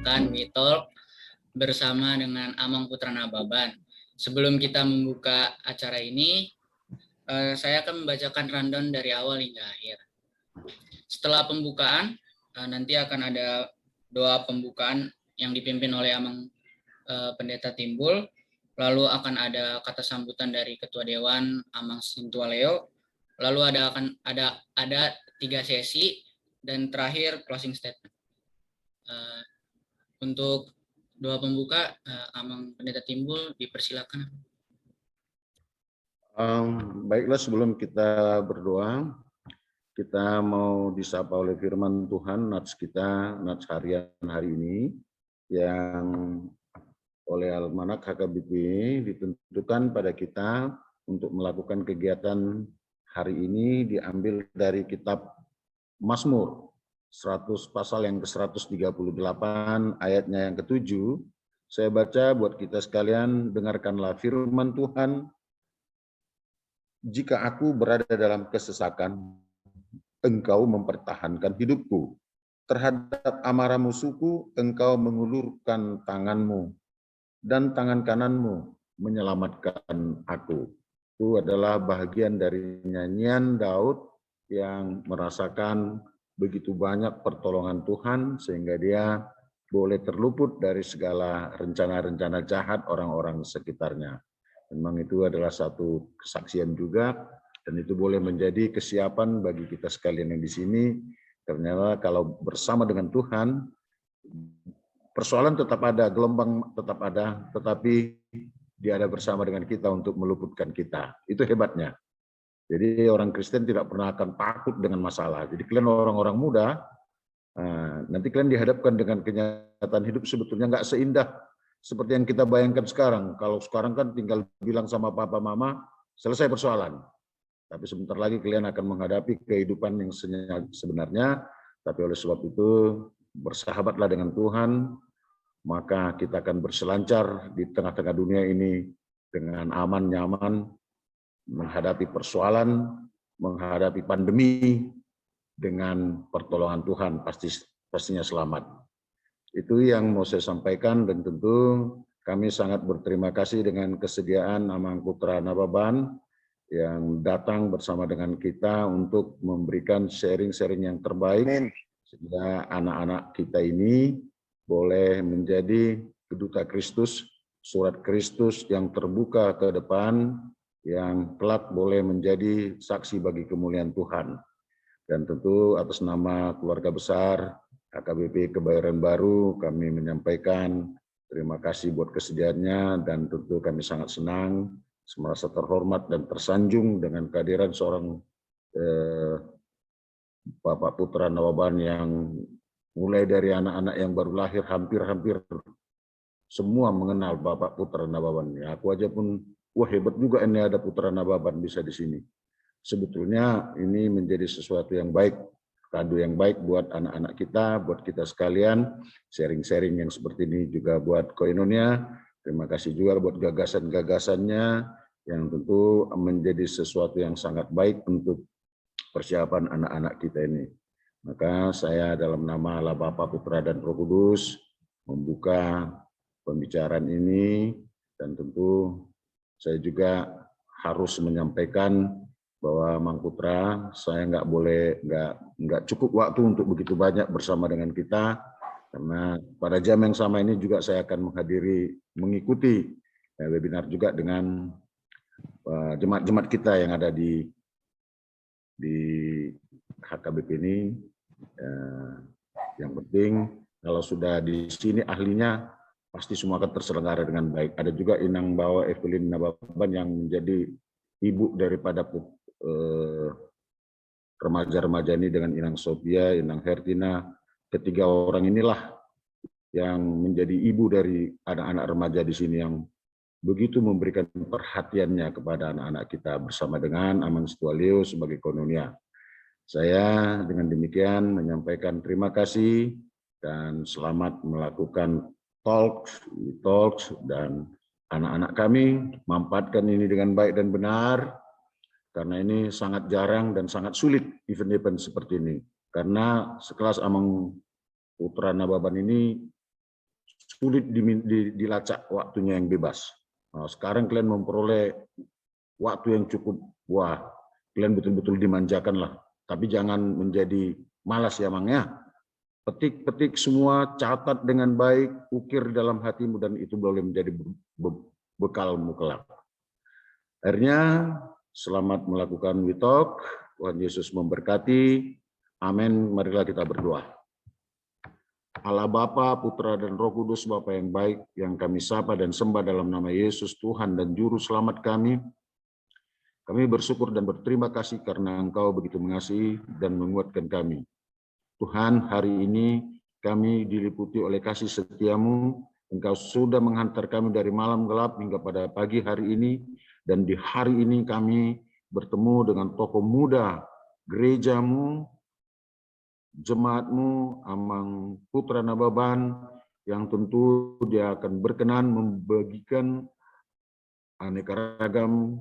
mengadakan WeTalk bersama dengan Amang Putra Nababan. Sebelum kita membuka acara ini, saya akan membacakan rundown dari awal hingga akhir. Setelah pembukaan, nanti akan ada doa pembukaan yang dipimpin oleh Amang Pendeta Timbul. Lalu akan ada kata sambutan dari Ketua Dewan Amang Sintualeo. Lalu ada 3 sesi dan terakhir closing statement. Untuk doa pembuka, Amang Pendeta Timbul dipersilakan. Baiklah, sebelum kita berdoa, kita mau disapa oleh firman Tuhan, nats kita, nats harian hari ini, yang oleh Almanak HKBP ditentukan pada kita untuk melakukan kegiatan hari ini diambil dari kitab Mazmur 100 pasal yang ke-138 ayatnya yang ke-7. Saya baca buat kita sekalian, dengarkanlah firman Tuhan. Jika aku berada dalam kesesakan, engkau mempertahankan hidupku. Terhadap amarah musuhku, engkau mengulurkan tanganmu, dan tangan kananmu menyelamatkan aku. Itu adalah bagian dari nyanyian Daud yang merasakan begitu banyak pertolongan Tuhan sehingga dia boleh terluput dari segala rencana-rencana jahat orang-orang sekitarnya. Memang itu adalah satu kesaksian juga, dan itu boleh menjadi kesiapan bagi kita sekalian yang di sini. Ternyata kalau bersama dengan Tuhan, persoalan tetap ada, gelombang tetap ada, tetapi dia ada bersama dengan kita untuk meluputkan kita. Itu hebatnya. Jadi orang Kristen tidak pernah akan takut dengan masalah. Jadi kalian orang-orang muda, nanti kalian dihadapkan dengan kenyataan hidup sebetulnya nggak seindah seperti yang kita bayangkan sekarang. Kalau sekarang kan tinggal bilang sama papa mama, selesai persoalan. Tapi sebentar lagi kalian akan menghadapi kehidupan yang sebenarnya. Tapi oleh sebab itu, bersahabatlah dengan Tuhan, maka kita akan berselancar di tengah-tengah dunia ini dengan aman, nyaman, menghadapi persoalan, menghadapi pandemi dengan pertolongan Tuhan, pastinya selamat. Itu yang mau saya sampaikan, dan tentu kami sangat berterima kasih dengan kesediaan Amang Putra Nababan yang datang bersama dengan kita untuk memberikan sharing-sharing yang terbaik sehingga anak-anak kita ini boleh menjadi keduta Kristus, surat Kristus yang terbuka ke depan, yang kelak boleh menjadi saksi bagi kemuliaan Tuhan. Dan tentu atas nama keluarga besar HKBP Kebayoran Baru, kami menyampaikan terima kasih buat kesediaannya, dan tentu kami sangat senang, merasa terhormat dan tersanjung dengan kehadiran seorang Bapak Putra Nababan yang mulai dari anak-anak yang baru lahir hampir semua mengenal Bapak Putra Nababan. Ya, aku aja pun, wah hebat juga ini ada Putra Nababan bisa di sini. Sebetulnya ini menjadi sesuatu yang baik, kado yang baik buat anak-anak kita, buat kita sekalian. Sharing-sharing yang seperti ini juga buat Koinonia. Terima kasih juga buat gagasan-gagasannya yang tentu menjadi sesuatu yang sangat baik untuk persiapan anak-anak kita ini. Maka saya dalam nama Allah Bapa, Putra, dan Roh Kudus membuka pembicaraan ini, dan tentu saya juga harus menyampaikan bahwa Mang Putra, saya nggak cukup waktu untuk begitu banyak bersama dengan kita, karena pada jam yang sama ini juga saya akan mengikuti webinar juga dengan jemaat-jemaat kita yang ada di HKBP ini. Yang penting kalau sudah di sini ahlinya, pasti semua akan terselenggara dengan baik. Ada juga Inang Bawa Evelyn Nababan yang menjadi ibu daripada remaja-remaja ini dengan Inang Sophia, Inang Hertina. Ketiga orang inilah yang menjadi ibu dari anak-anak remaja di sini yang begitu memberikan perhatiannya kepada anak-anak kita bersama dengan Amang Sintualeo sebagai Koinonia. Saya dengan demikian menyampaikan terima kasih dan selamat melakukan talks, dan anak-anak kami manfaatkan ini dengan baik dan benar, karena ini sangat jarang dan sangat sulit event-event seperti ini. Karena sekelas Amang Putra Nababan ini sulit dilacak waktunya yang bebas. Nah, sekarang kalian memperoleh waktu yang cukup, wah, kalian betul-betul dimanjakan lah. Tapi jangan menjadi malas ya, Mang ya. Petik-petik semua, catat dengan baik, ukir dalam hatimu, dan itu boleh menjadi bekalmu kelak. Akhirnya, selamat melakukan WeTalk. Tuhan Yesus memberkati. Amin. Marilah kita berdoa. Allah Bapa, Putra, dan Roh Kudus, Bapa yang baik, yang kami sapa dan sembah dalam nama Yesus, Tuhan dan Juru Selamat kami. Kami bersyukur dan berterima kasih karena Engkau begitu mengasihi dan menguatkan kami. Tuhan, hari ini kami diliputi oleh kasih setiamu. Engkau sudah menghantar kami dari malam gelap hingga pada pagi hari ini. Dan di hari ini kami bertemu dengan tokoh muda gerejamu, jemaatmu, Amang Putra Nababan, yang tentu dia akan berkenan membagikan aneka ragam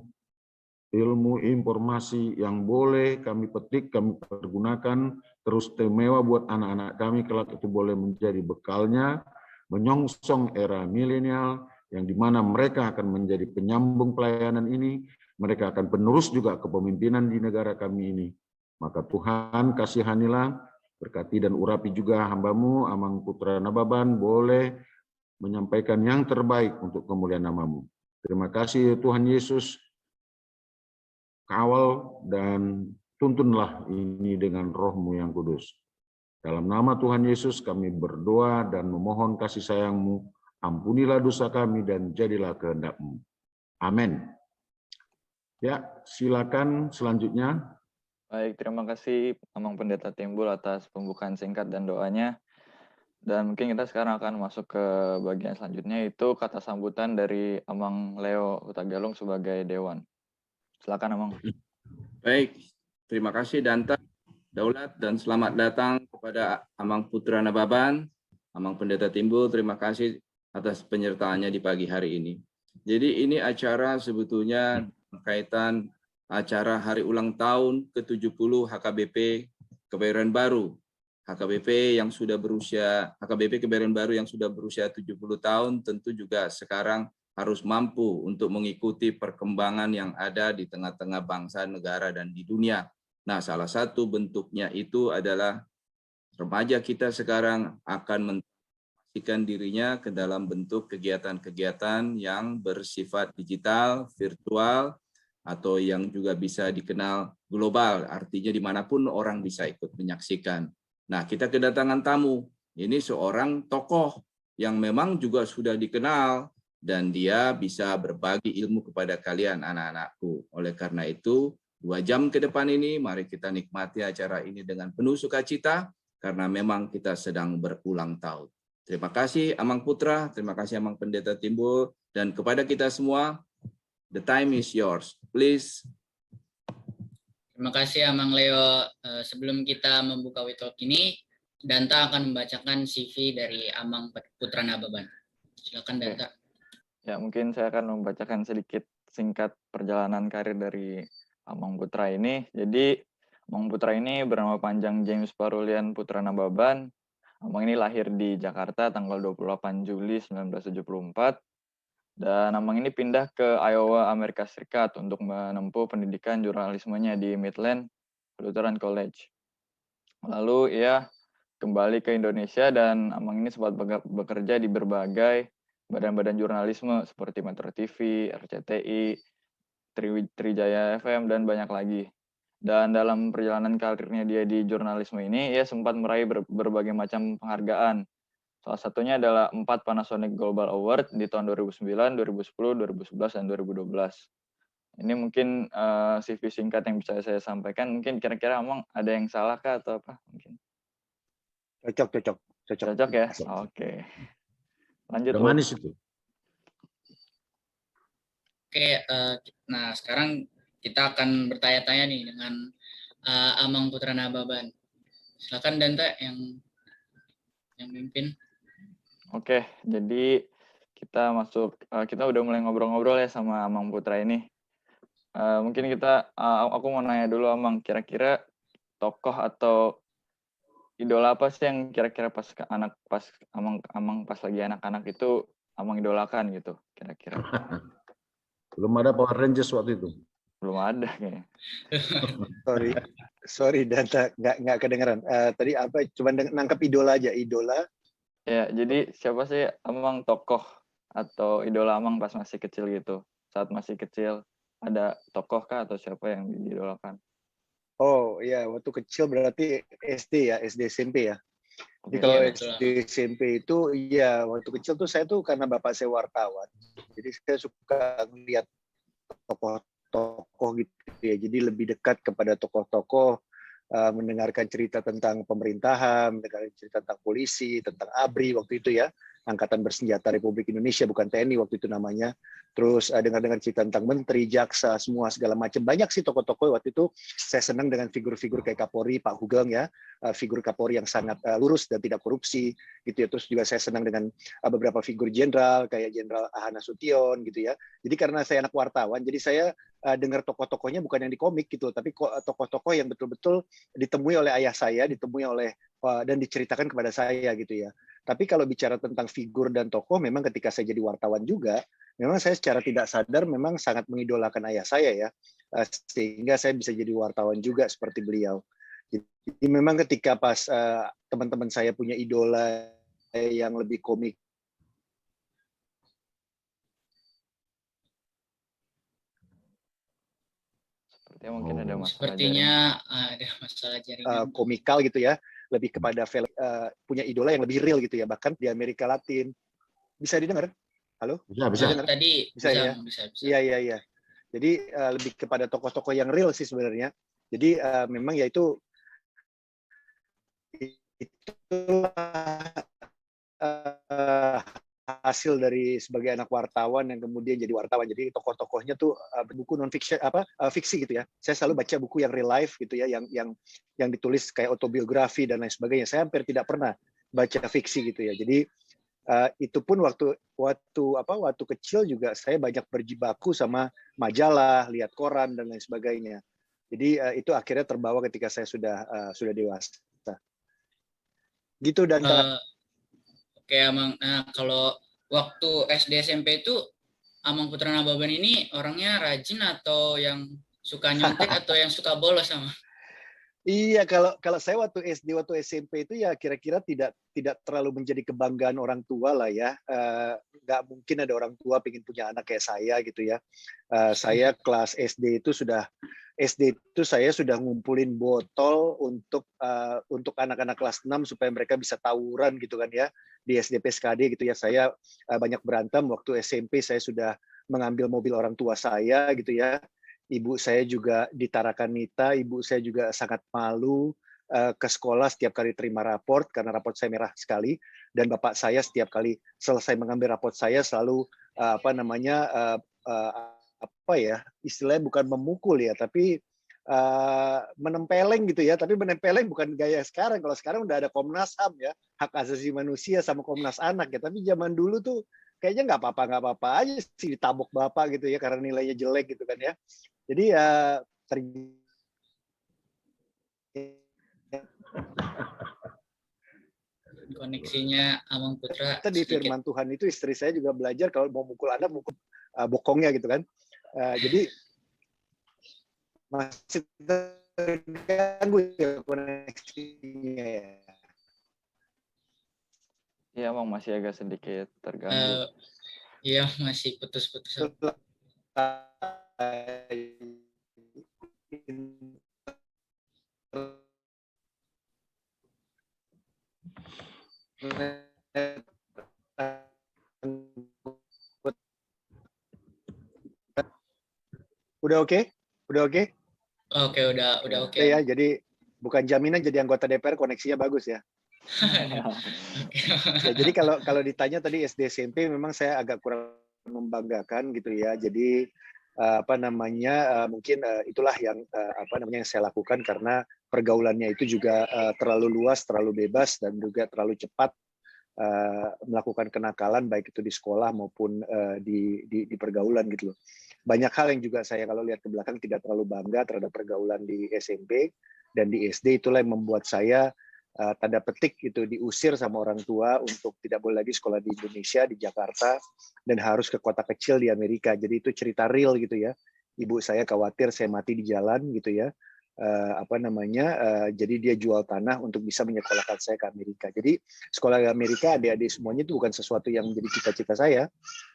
ilmu informasi yang boleh kami petik, kami pergunakan, terus istimewa buat anak-anak kami, kelak itu boleh menjadi bekalnya, menyongsong era milenial, yang dimana mereka akan menjadi penyambung pelayanan ini, mereka akan penerus juga kepemimpinan di negara kami ini. Maka Tuhan kasihanilah, berkati dan urapi juga hamba-Mu, Amang Putra Nababan, boleh menyampaikan yang terbaik untuk kemuliaan nama-Mu. Terima kasih Tuhan Yesus, kawal dan tuntunlah ini dengan Roh-Mu yang kudus. Dalam nama Tuhan Yesus kami berdoa dan memohon kasih sayang-Mu, ampunilah dosa kami dan jadilah kehendak-Mu. Amin. Ya, silakan selanjutnya. Baik, terima kasih Amang Pendeta Timbul atas pembukaan singkat dan doanya. Dan mungkin kita sekarang akan masuk ke bagian selanjutnya, yaitu kata sambutan dari Amang Leo Hutagalung sebagai Dewan. Silakan Amang. Baik, terima kasih Danta, Daulat, dan selamat datang kepada Amang Putra Nababan, Amang Pendeta Timbul. Terima kasih atas penyertaannya di pagi hari ini. Jadi ini acara sebetulnya berkaitan acara hari ulang tahun ke-70 HKBP Kebayoran Baru. HKBP yang sudah berusia, HKBP Kebayoran Baru yang sudah berusia 70 tahun tentu juga sekarang harus mampu untuk mengikuti perkembangan yang ada di tengah-tengah bangsa, negara, dan di dunia. Nah, salah satu bentuknya itu adalah remaja kita sekarang akan memastikan dirinya ke dalam bentuk kegiatan-kegiatan yang bersifat digital, virtual, atau yang juga bisa dikenal global, artinya dimanapun orang bisa ikut menyaksikan. Nah, kita kedatangan tamu. Ini seorang tokoh yang memang juga sudah dikenal, dan dia bisa berbagi ilmu kepada kalian anak-anakku. Oleh karena itu, 2 jam ke depan ini, mari kita nikmati acara ini dengan penuh sukacita, karena memang kita sedang berulang tahun. Terima kasih Amang Putra, terima kasih Amang Pendeta Timbul, dan kepada kita semua, the time is yours. Please. Terima kasih Amang Leo. Sebelum kita membuka WeTalk ini, Danta akan membacakan CV dari Amang Putra Nababan. Silakan Danta. Ya, mungkin saya akan membacakan sedikit singkat perjalanan karir dari Amang Putra ini. Jadi, Amang Putra ini bernama panjang James Parulian Putra Nababan. Amang ini lahir di Jakarta tanggal 28 Juli 1974. Dan Amang ini pindah ke Iowa, Amerika Serikat untuk menempuh pendidikan jurnalismenya di Midland Lutheran College. Lalu ia kembali ke Indonesia dan Amang ini sempat bekerja di berbagai badan-badan jurnalisme seperti Metro TV, RCTI, Trijaya FM, dan banyak lagi. Dan dalam perjalanan karirnya dia di jurnalisme ini, ia sempat meraih berbagai macam penghargaan. Salah satunya adalah 4 Panasonic Global Award di tahun 2009, 2010, 2011, dan 2012. Ini mungkin CV singkat yang bisa saya sampaikan. Mungkin kira-kira Amang ada yang salah kah atau apa? Mungkin. Cocok ya? Oke. Lanjut. Manis itu. Oke, nah sekarang kita akan bertanya-tanya nih dengan Amang Putra Nababan. Silakan Danta yang mimpin. Oke, jadi kita udah mulai ngobrol-ngobrol ya sama Amang Putra ini. Mungkin aku mau nanya dulu Amang, kira-kira tokoh atau idola apa sih yang kira-kira pas Amang pas lagi anak-anak itu Amang idolakan gitu kira-kira? Belum ada Power Rangers waktu itu. Belum ada kayaknya. Sorry Danta, nggak kedengeran. Tadi apa? Cuma nangkep idola aja, idola. Ya, jadi siapa sih Amang tokoh atau idola Amang pas masih kecil gitu? Saat masih kecil ada tokoh kah atau siapa yang diidolakan? Oh iya, waktu kecil berarti SD ya, SD SMP ya. Jadi kalau Iya, betul. SD SMP itu, iya waktu kecil tuh saya tuh karena bapak saya wartawan, jadi saya suka lihat tokoh-tokoh gitu ya. Jadi lebih dekat kepada tokoh-tokoh, mendengarkan cerita tentang pemerintahan, mendengarkan cerita tentang polisi, tentang ABRI waktu itu ya, Angkatan Bersenjata Republik Indonesia, bukan TNI waktu itu namanya. Terus dengar-dengar cerita tentang menteri, jaksa, semua segala macam. Banyak sih tokoh-tokoh waktu itu. Saya senang dengan figur-figur kayak Kapolri, Pak Hugeng ya, figur Kapolri yang sangat lurus dan tidak korupsi gitu ya. Terus juga saya senang dengan beberapa figur jenderal kayak Jenderal Ahana Sution gitu ya. Jadi karena saya anak wartawan, jadi saya dengar tokoh-tokohnya bukan yang di komik gitu, tapi tokoh-tokoh yang betul-betul ditemui oleh ayah saya, ditemui oleh dan diceritakan kepada saya gitu ya. Tapi kalau bicara tentang figur dan tokoh, memang ketika saya jadi wartawan juga, memang saya secara tidak sadar memang sangat mengidolakan ayah saya ya, sehingga saya bisa jadi wartawan juga seperti beliau. Jadi memang ketika pas teman-teman saya punya idola yang lebih komik, Sepertinya mungkin ada masalah Sepertinya jaringan. ada masalah jaringan. komikal gitu ya, lebih kepada punya idola yang lebih real gitu ya, bahkan di Amerika Latin. Bisa didengar? Halo? Bisa. Dengar? Tadi Bisa ya? bisa. Iya. Jadi lebih kepada tokoh-tokoh yang real sih sebenarnya. Jadi memang ya itu hasil dari sebagai anak wartawan yang kemudian jadi wartawan. Jadi tokoh-tokohnya tuh buku non fiction fiksi gitu ya. Saya selalu baca buku yang real life gitu ya, yang ditulis kayak autobiografi dan lain sebagainya. Saya hampir tidak pernah baca fiksi gitu ya. Jadi itu pun waktu kecil juga saya banyak berjibaku sama majalah, lihat koran dan lain sebagainya. Jadi itu akhirnya terbawa ketika saya sudah dewasa. Gitu dan Oke, Amang. Nah, kalau waktu SD SMP itu Amang Putra Nababan ini orangnya rajin atau yang suka nyontek atau yang suka bolos sama? Iya, kalau saya waktu SD, waktu SMP itu ya kira-kira tidak terlalu menjadi kebanggaan orang tua lah ya. Nggak mungkin ada orang tua pengen punya anak kayak saya gitu ya. Saya kelas SD itu saya sudah ngumpulin botol untuk anak-anak kelas 6 supaya mereka bisa tawuran gitu kan ya di SD PSKD gitu ya. Saya banyak berantem. Waktu SMP saya sudah mengambil mobil orang tua saya gitu ya. Ibu saya juga ditarakan nita, ibu saya juga sangat malu ke sekolah setiap kali terima raport karena raport saya merah sekali, dan bapak saya setiap kali selesai mengambil raport saya selalu istilahnya bukan memukul ya, tapi menempeleng gitu ya, tapi menempeleng bukan gaya sekarang. Kalau sekarang udah ada Komnas HAM ya, hak asasi manusia sama Komnas Anak ya, tapi zaman dulu tuh kayaknya nggak apa-apa aja sih ditabok bapak gitu ya karena nilainya jelek gitu kan ya. Jadi ya Koneksinya Amang Putra di sedikit. firman Tuhan itu istri saya juga belajar kalau mau mukul anak mukul bokongnya gitu kan. Jadi masih terganggu ya koneksinya ya. Iya, Amang masih agak sedikit terganggu. Iya, masih putus-putus. Udah oke? Oke, udah oke. Ya, jadi bukan jaminan jadi anggota DPR koneksinya bagus ya. Ya, jadi kalau ditanya tadi SD SMP memang saya agak kurang membanggakan gitu ya. Jadi mungkin itulah yang yang saya lakukan karena pergaulannya itu juga terlalu luas, terlalu bebas dan juga terlalu cepat melakukan kenakalan baik itu di sekolah maupun di pergaulan gitu loh. Banyak hal yang juga saya kalau lihat ke belakang tidak terlalu bangga terhadap pergaulan di SMP dan di SD, itulah yang membuat saya tanda petik itu diusir sama orang tua untuk tidak boleh lagi sekolah di Indonesia, di Jakarta, dan harus ke kota kecil di Amerika. Jadi itu cerita real gitu ya. Ibu saya khawatir saya mati di jalan gitu ya. Jadi dia jual tanah untuk bisa menyekolahkan saya ke Amerika. Jadi sekolah di Amerika, adik-adik semuanya itu bukan sesuatu yang menjadi cita-cita saya,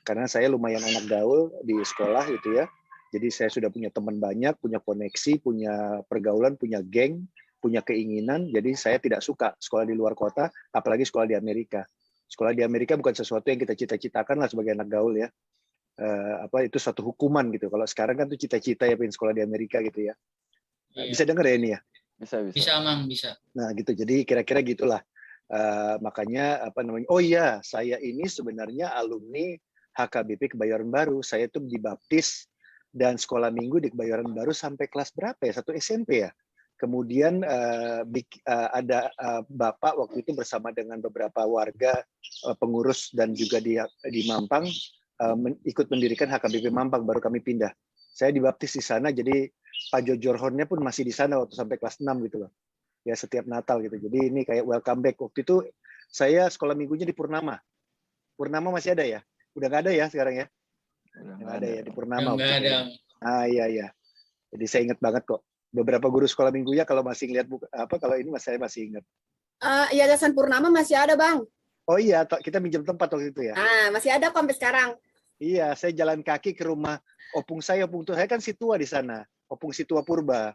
karena saya lumayan anak gaul di sekolah gitu ya. Jadi saya sudah punya teman banyak, punya koneksi, punya pergaulan, punya geng, punya keinginan. Jadi saya tidak suka sekolah di luar kota, apalagi sekolah di Amerika. Sekolah di Amerika bukan sesuatu yang kita cita-citakan lah sebagai anak gaul ya. Itu suatu hukuman gitu. Kalau sekarang kan tuh cita-cita ya pengen sekolah di Amerika gitu ya. Iya. Bisa dengar ya ini ya? Bisa, Mang, bisa. Nah, gitu. Jadi kira-kira gitulah. Makanya oh iya, saya ini sebenarnya alumni HKBP Kebayoran Baru. Saya tuh dibaptis dan sekolah minggu di Kebayoran Baru sampai kelas berapa ya? 1 SMP ya. Kemudian ada Bapak waktu itu bersama dengan beberapa warga pengurus dan juga di Mampang ikut mendirikan HKBP Mampang, baru kami pindah. Saya dibaptis di sana, jadi Pak Jojorhonnya pun masih di sana waktu sampai kelas 6 gitu loh. Ya setiap Natal gitu. Jadi ini kayak welcome back. Waktu itu saya sekolah minggunya di Purnama. Purnama masih ada ya? Udah nggak ada ya sekarang ya? Udah nggak ada ya di Purnama. Nggak ada. Iya. Jadi saya ingat banget kok. Beberapa guru sekolah minggunya kalau masih ngeliat kalau ini saya masih ingat. Yayasan Purnama masih ada, Bang. Oh iya, kita minjem tempat waktu itu ya. Masih ada kok sampai sekarang. Iya, saya jalan kaki ke rumah opung saya kan Situa di sana, opung Situa Purba.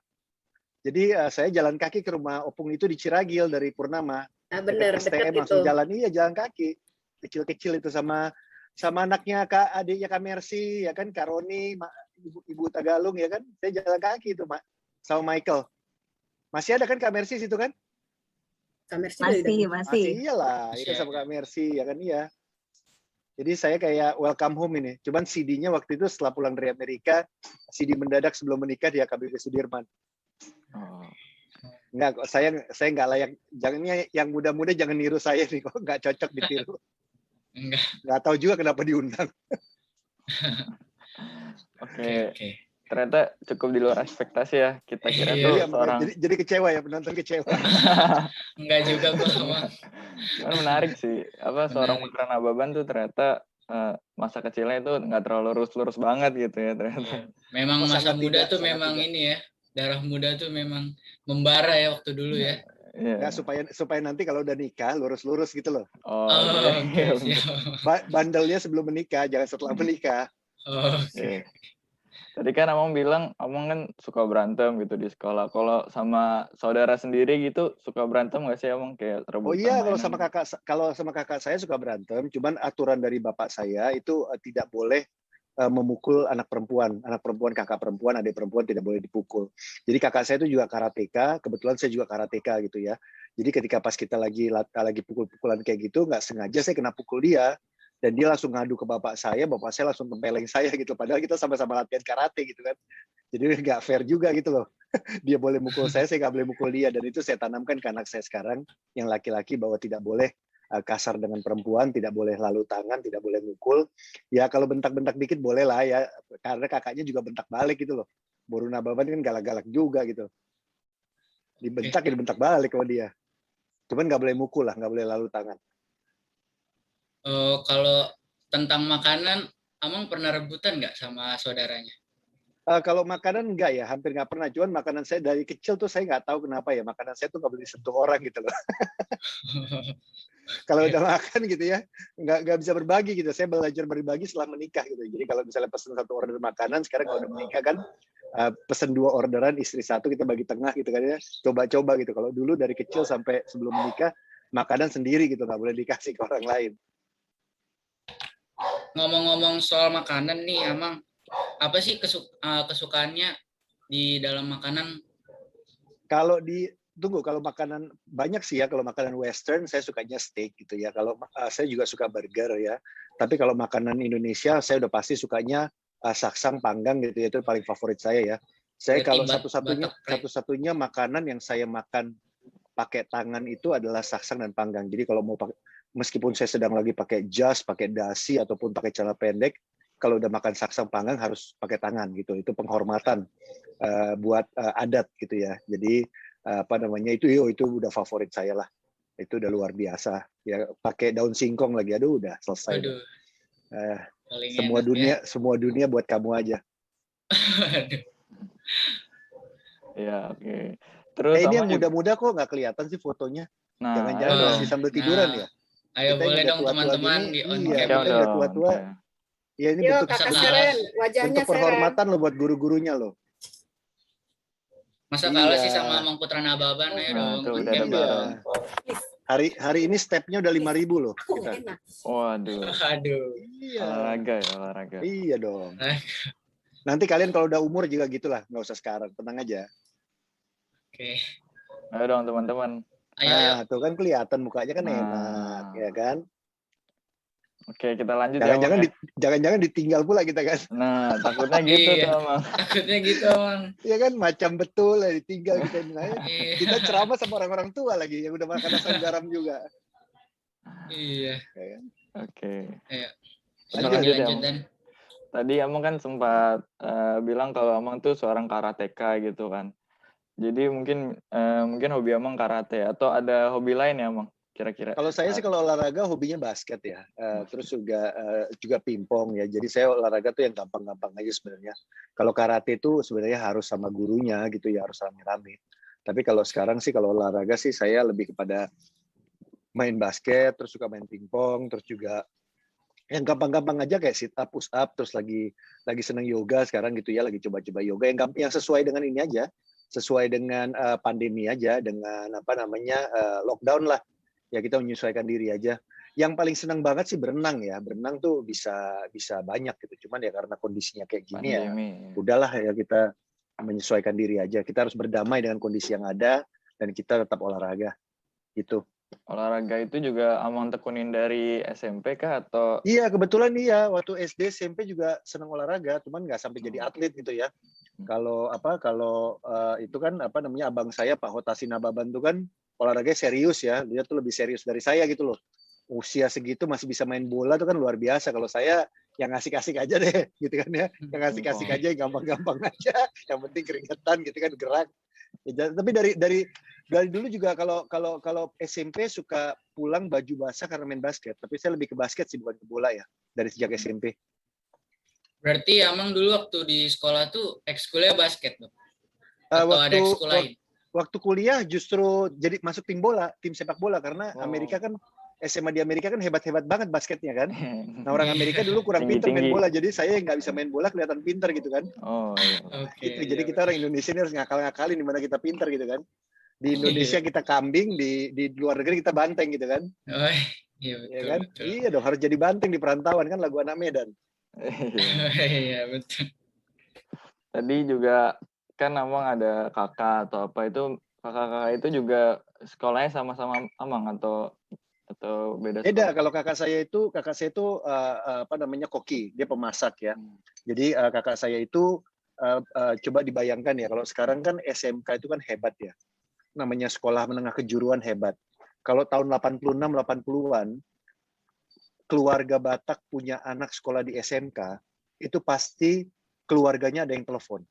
Jadi saya jalan kaki ke rumah opung itu di Ciragil dari Purnama. Bener, STM deket langsung itu. jalan kaki. Kecil-kecil itu sama anaknya adiknya Kak Mercy ya kan, Kak Roni, Ibu Tagalung ya kan. Saya jalan kaki itu, Mak. Sama Michael. Masih ada kan Kak Mercy situ kan? Kak Mercy Masih iyalah, itu sama Kak Mercy ya kan, iya. Jadi saya kayak welcome home ini. Cuman CD-nya waktu itu setelah pulang dari Amerika, CD mendadak sebelum menikah di HKBP Sudirman. Enggak, saya nggak layak. Jangan yang muda-muda jangan niru saya nih, kok nggak cocok ditiru. Nggak tahu juga kenapa diundang. Oke. Ternyata cukup di luar ekspektasi ya. Kita kira tuh seorang... Jadi kecewa ya, penonton kecewa. Enggak juga kok. Cuman menarik sih. Seorang Putra Nababan tuh ternyata masa kecilnya itu nggak terlalu lurus-lurus banget gitu ya ternyata. Memang masa muda tuh memang ini ya. Darah muda tuh memang membara ya waktu dulu ya. Nggak, supaya nanti kalau udah nikah lurus-lurus gitu loh. Bandelnya sebelum menikah, jangan setelah menikah. Tadi kan Amang bilang, Amang kan suka berantem gitu di sekolah. Kalau sama saudara sendiri gitu, suka berantem nggak sih Amang kayak rebutan? Oh iya, kalau sama kakak saya suka berantem. Cuman aturan dari bapak saya itu tidak boleh memukul anak perempuan. Anak perempuan, kakak perempuan, adik perempuan tidak boleh dipukul. Jadi kakak saya itu juga karateka. Kebetulan saya juga karateka gitu ya. Jadi ketika pas kita lagi pukul-pukulan kayak gitu, nggak sengaja saya kena pukul dia. Dan dia langsung ngadu ke bapak saya langsung tempeleng saya gitu. Padahal kita sama-sama latihan karate gitu kan. Jadi nggak fair juga gitu loh. Dia boleh mukul saya nggak boleh mukul dia. Dan itu saya tanamkan ke anak saya sekarang, yang laki-laki, bahwa tidak boleh kasar dengan perempuan, tidak boleh lalu tangan, tidak boleh mukul. Ya kalau bentak-bentak dikit boleh lah ya. Karena kakaknya juga bentak balik gitu loh. Boru Nababan kan galak-galak juga gitu. Dibentak balik sama dia. Cuman nggak boleh mukul lah, nggak boleh lalu tangan. Kalau tentang makanan, Amang pernah rebutan nggak sama saudaranya? Kalau makanan enggak ya, hampir nggak pernah. Cuman makanan saya dari kecil tuh saya nggak tahu kenapa ya, makanan saya tuh nggak boleh disentuh orang gitu loh. Kalau udah makan gitu ya, nggak bisa berbagi gitu. Saya belajar berbagi setelah menikah gitu. Jadi kalau misalnya pesen 1 order makanan, sekarang kalau udah menikah kan pesen 2 orderan, istri 1, kita bagi tengah gitu kan ya. Coba-coba gitu. Kalau dulu dari kecil sampai sebelum menikah, makanan sendiri gitu, nggak boleh dikasih ke orang lain. Ngomong-ngomong soal makanan nih, Amang, apa sih kesukaannya di dalam makanan? Kalau makanan banyak sih ya. Kalau makanan Western saya sukanya steak gitu ya. Kalau saya juga suka burger ya. Tapi kalau makanan Indonesia saya udah pasti sukanya saksang panggang gitu ya. Itu paling favorit saya ya. Saya kalau satu-satunya makanan yang saya makan pakai tangan itu adalah saksang dan panggang. Jadi kalau mau pakai, meskipun saya sedang lagi pakai jas, pakai dasi ataupun pakai celana pendek, kalau udah makan saksang panggang harus pakai tangan gitu. Itu penghormatan buat adat gitu ya. Jadi itu udah favorit saya lah. Itu udah luar biasa. Ya pakai daun singkong lagi, aduh udah selesai. Waduh, Eh, paling semua enak dunia, semua dunia buat kamu aja. Waduh. Ya, oke. Terus Ini Amang yang juga, muda-muda kok nggak kelihatan sih fotonya. nah, Jangan-jangan ayo masih dong. sambil tiduran Nah, ya? ayo Kita yang boleh udah dong tua-tua teman-teman gini, di on iya, cam Oke, kita dong. yang udah dong. tua-tua. Oke. Ya ini Yuk, bentuk kakak Masa Seren, kalah, wajahnya bentuk Seren. penghormatan loh buat guru-gurunya loh. masa kalah sih Iya. sama Amang Putra Nababan, ayo Nah, dong tuh on udah ada cam dong. bareng. Hari ini stepnya udah 5.000 loh Aku kita. enak. Waduh, Aduh. Iya. olahraga ya, olahraga. Iya dong. Ah, Nanti kalian kalau udah umur juga gitulah, nggak usah sekarang, tenang aja. Oke, Ayo dong teman-teman. ayo ayo. Nah, tuh kan kelihatan mukanya kan enak, Nah, ya kan? oke kita lanjut ya, Amang Jangan-jangan ya. jangan-jangan ditinggal pula kita kan? Nah, takutnya gitu Iya. tuh, Amang. Takutnya gitu, Amang. Iya kan, macam betul lah ditinggal kita. Nah, Iya. kita ceramah sama orang-orang tua lagi yang udah makan asam garam juga. Iya. Ya kan? Oke. Ayo. Kita Lanjut. lanjut ya, Lanjut Amang. dan. Tadi Amang kan sempat bilang kalau Amang tuh seorang karateka gitu kan. Jadi mungkin hobi Amang karate atau ada hobi lain ya, Amang? Kira-kira. Kalau saya sih kalau olahraga hobinya basket ya, terus juga pingpong ya. Jadi saya olahraga tuh yang gampang-gampang aja sebenarnya. Kalau karate itu sebenarnya harus sama gurunya gitu ya, harus rame-rame. Tapi kalau sekarang sih kalau olahraga sih saya lebih kepada main basket, terus suka main pingpong, terus juga yang gampang-gampang aja kayak sit up, push up, terus lagi seneng yoga sekarang gitu ya, lagi coba-coba yoga yang sesuai dengan ini aja, sesuai dengan pandemi aja, dengan lockdown lah. Ya kita menyesuaikan diri aja. Yang paling senang banget sih berenang ya. Berenang tuh bisa banyak gitu. Cuman ya karena kondisinya kayak gini Pandemi. ya, udahlah ya kita menyesuaikan diri aja. Kita harus berdamai dengan kondisi yang ada dan kita tetap olahraga. Gitu. Olahraga itu juga Amang tekunin dari SMP kah atau? Iya, kebetulan iya. Waktu SD, SMP juga senang olahraga, cuman nggak sampai jadi atlet gitu ya. Kalau itu kan abang saya Pak Hotasi Nababan tuh kan olahraganya serius ya. Dia tuh lebih serius dari saya gitu loh. Usia segitu masih bisa main bola tuh kan luar biasa. Kalau saya yang asik-asik aja deh, gitu kan ya. Yang asik-asik aja, yang gampang-gampang aja. Yang penting keringetan gitu kan, gerak. Ya, tapi dari dulu juga kalau SMP suka pulang baju basah karena main basket. Tapi saya lebih ke basket sih, bukan ke bola ya. Dari sejak SMP. Berarti Amang dulu waktu di sekolah tuh ekskulnya basket tuh? Atau ada ekskul lain? Waktu kuliah justru jadi masuk tim sepak bola karena Amerika kan SMA di Amerika kan hebat-hebat banget basketnya kan. Nah orang Amerika dulu kurang pinter main bola, jadi saya nggak bisa main bola kelihatan pinter gitu kan. Oh iya. Oke. Gitu. Jadi kita orang Indonesia ini harus ngakal-ngakalin di mana kita pinter gitu kan. Di Indonesia kita kambing, di luar negeri kita banteng gitu kan. Oh, iya betul, Ya kan? betul. Iya dong, harus jadi banteng di perantauan kan lagu anak Medan. Iya betul. Tadi juga kan Amang ada kakak atau apa itu, kakak-kakak itu juga sekolahnya sama-sama Amang atau beda sekolah? Beda, kalau kakak saya itu koki, dia pemasak ya. Jadi kakak saya itu coba dibayangkan ya, kalau sekarang kan SMK itu kan hebat ya. Namanya sekolah menengah kejuruan hebat. Kalau tahun 86-80-an, keluarga Batak punya anak sekolah di SMK, itu pasti keluarganya ada yang telepon.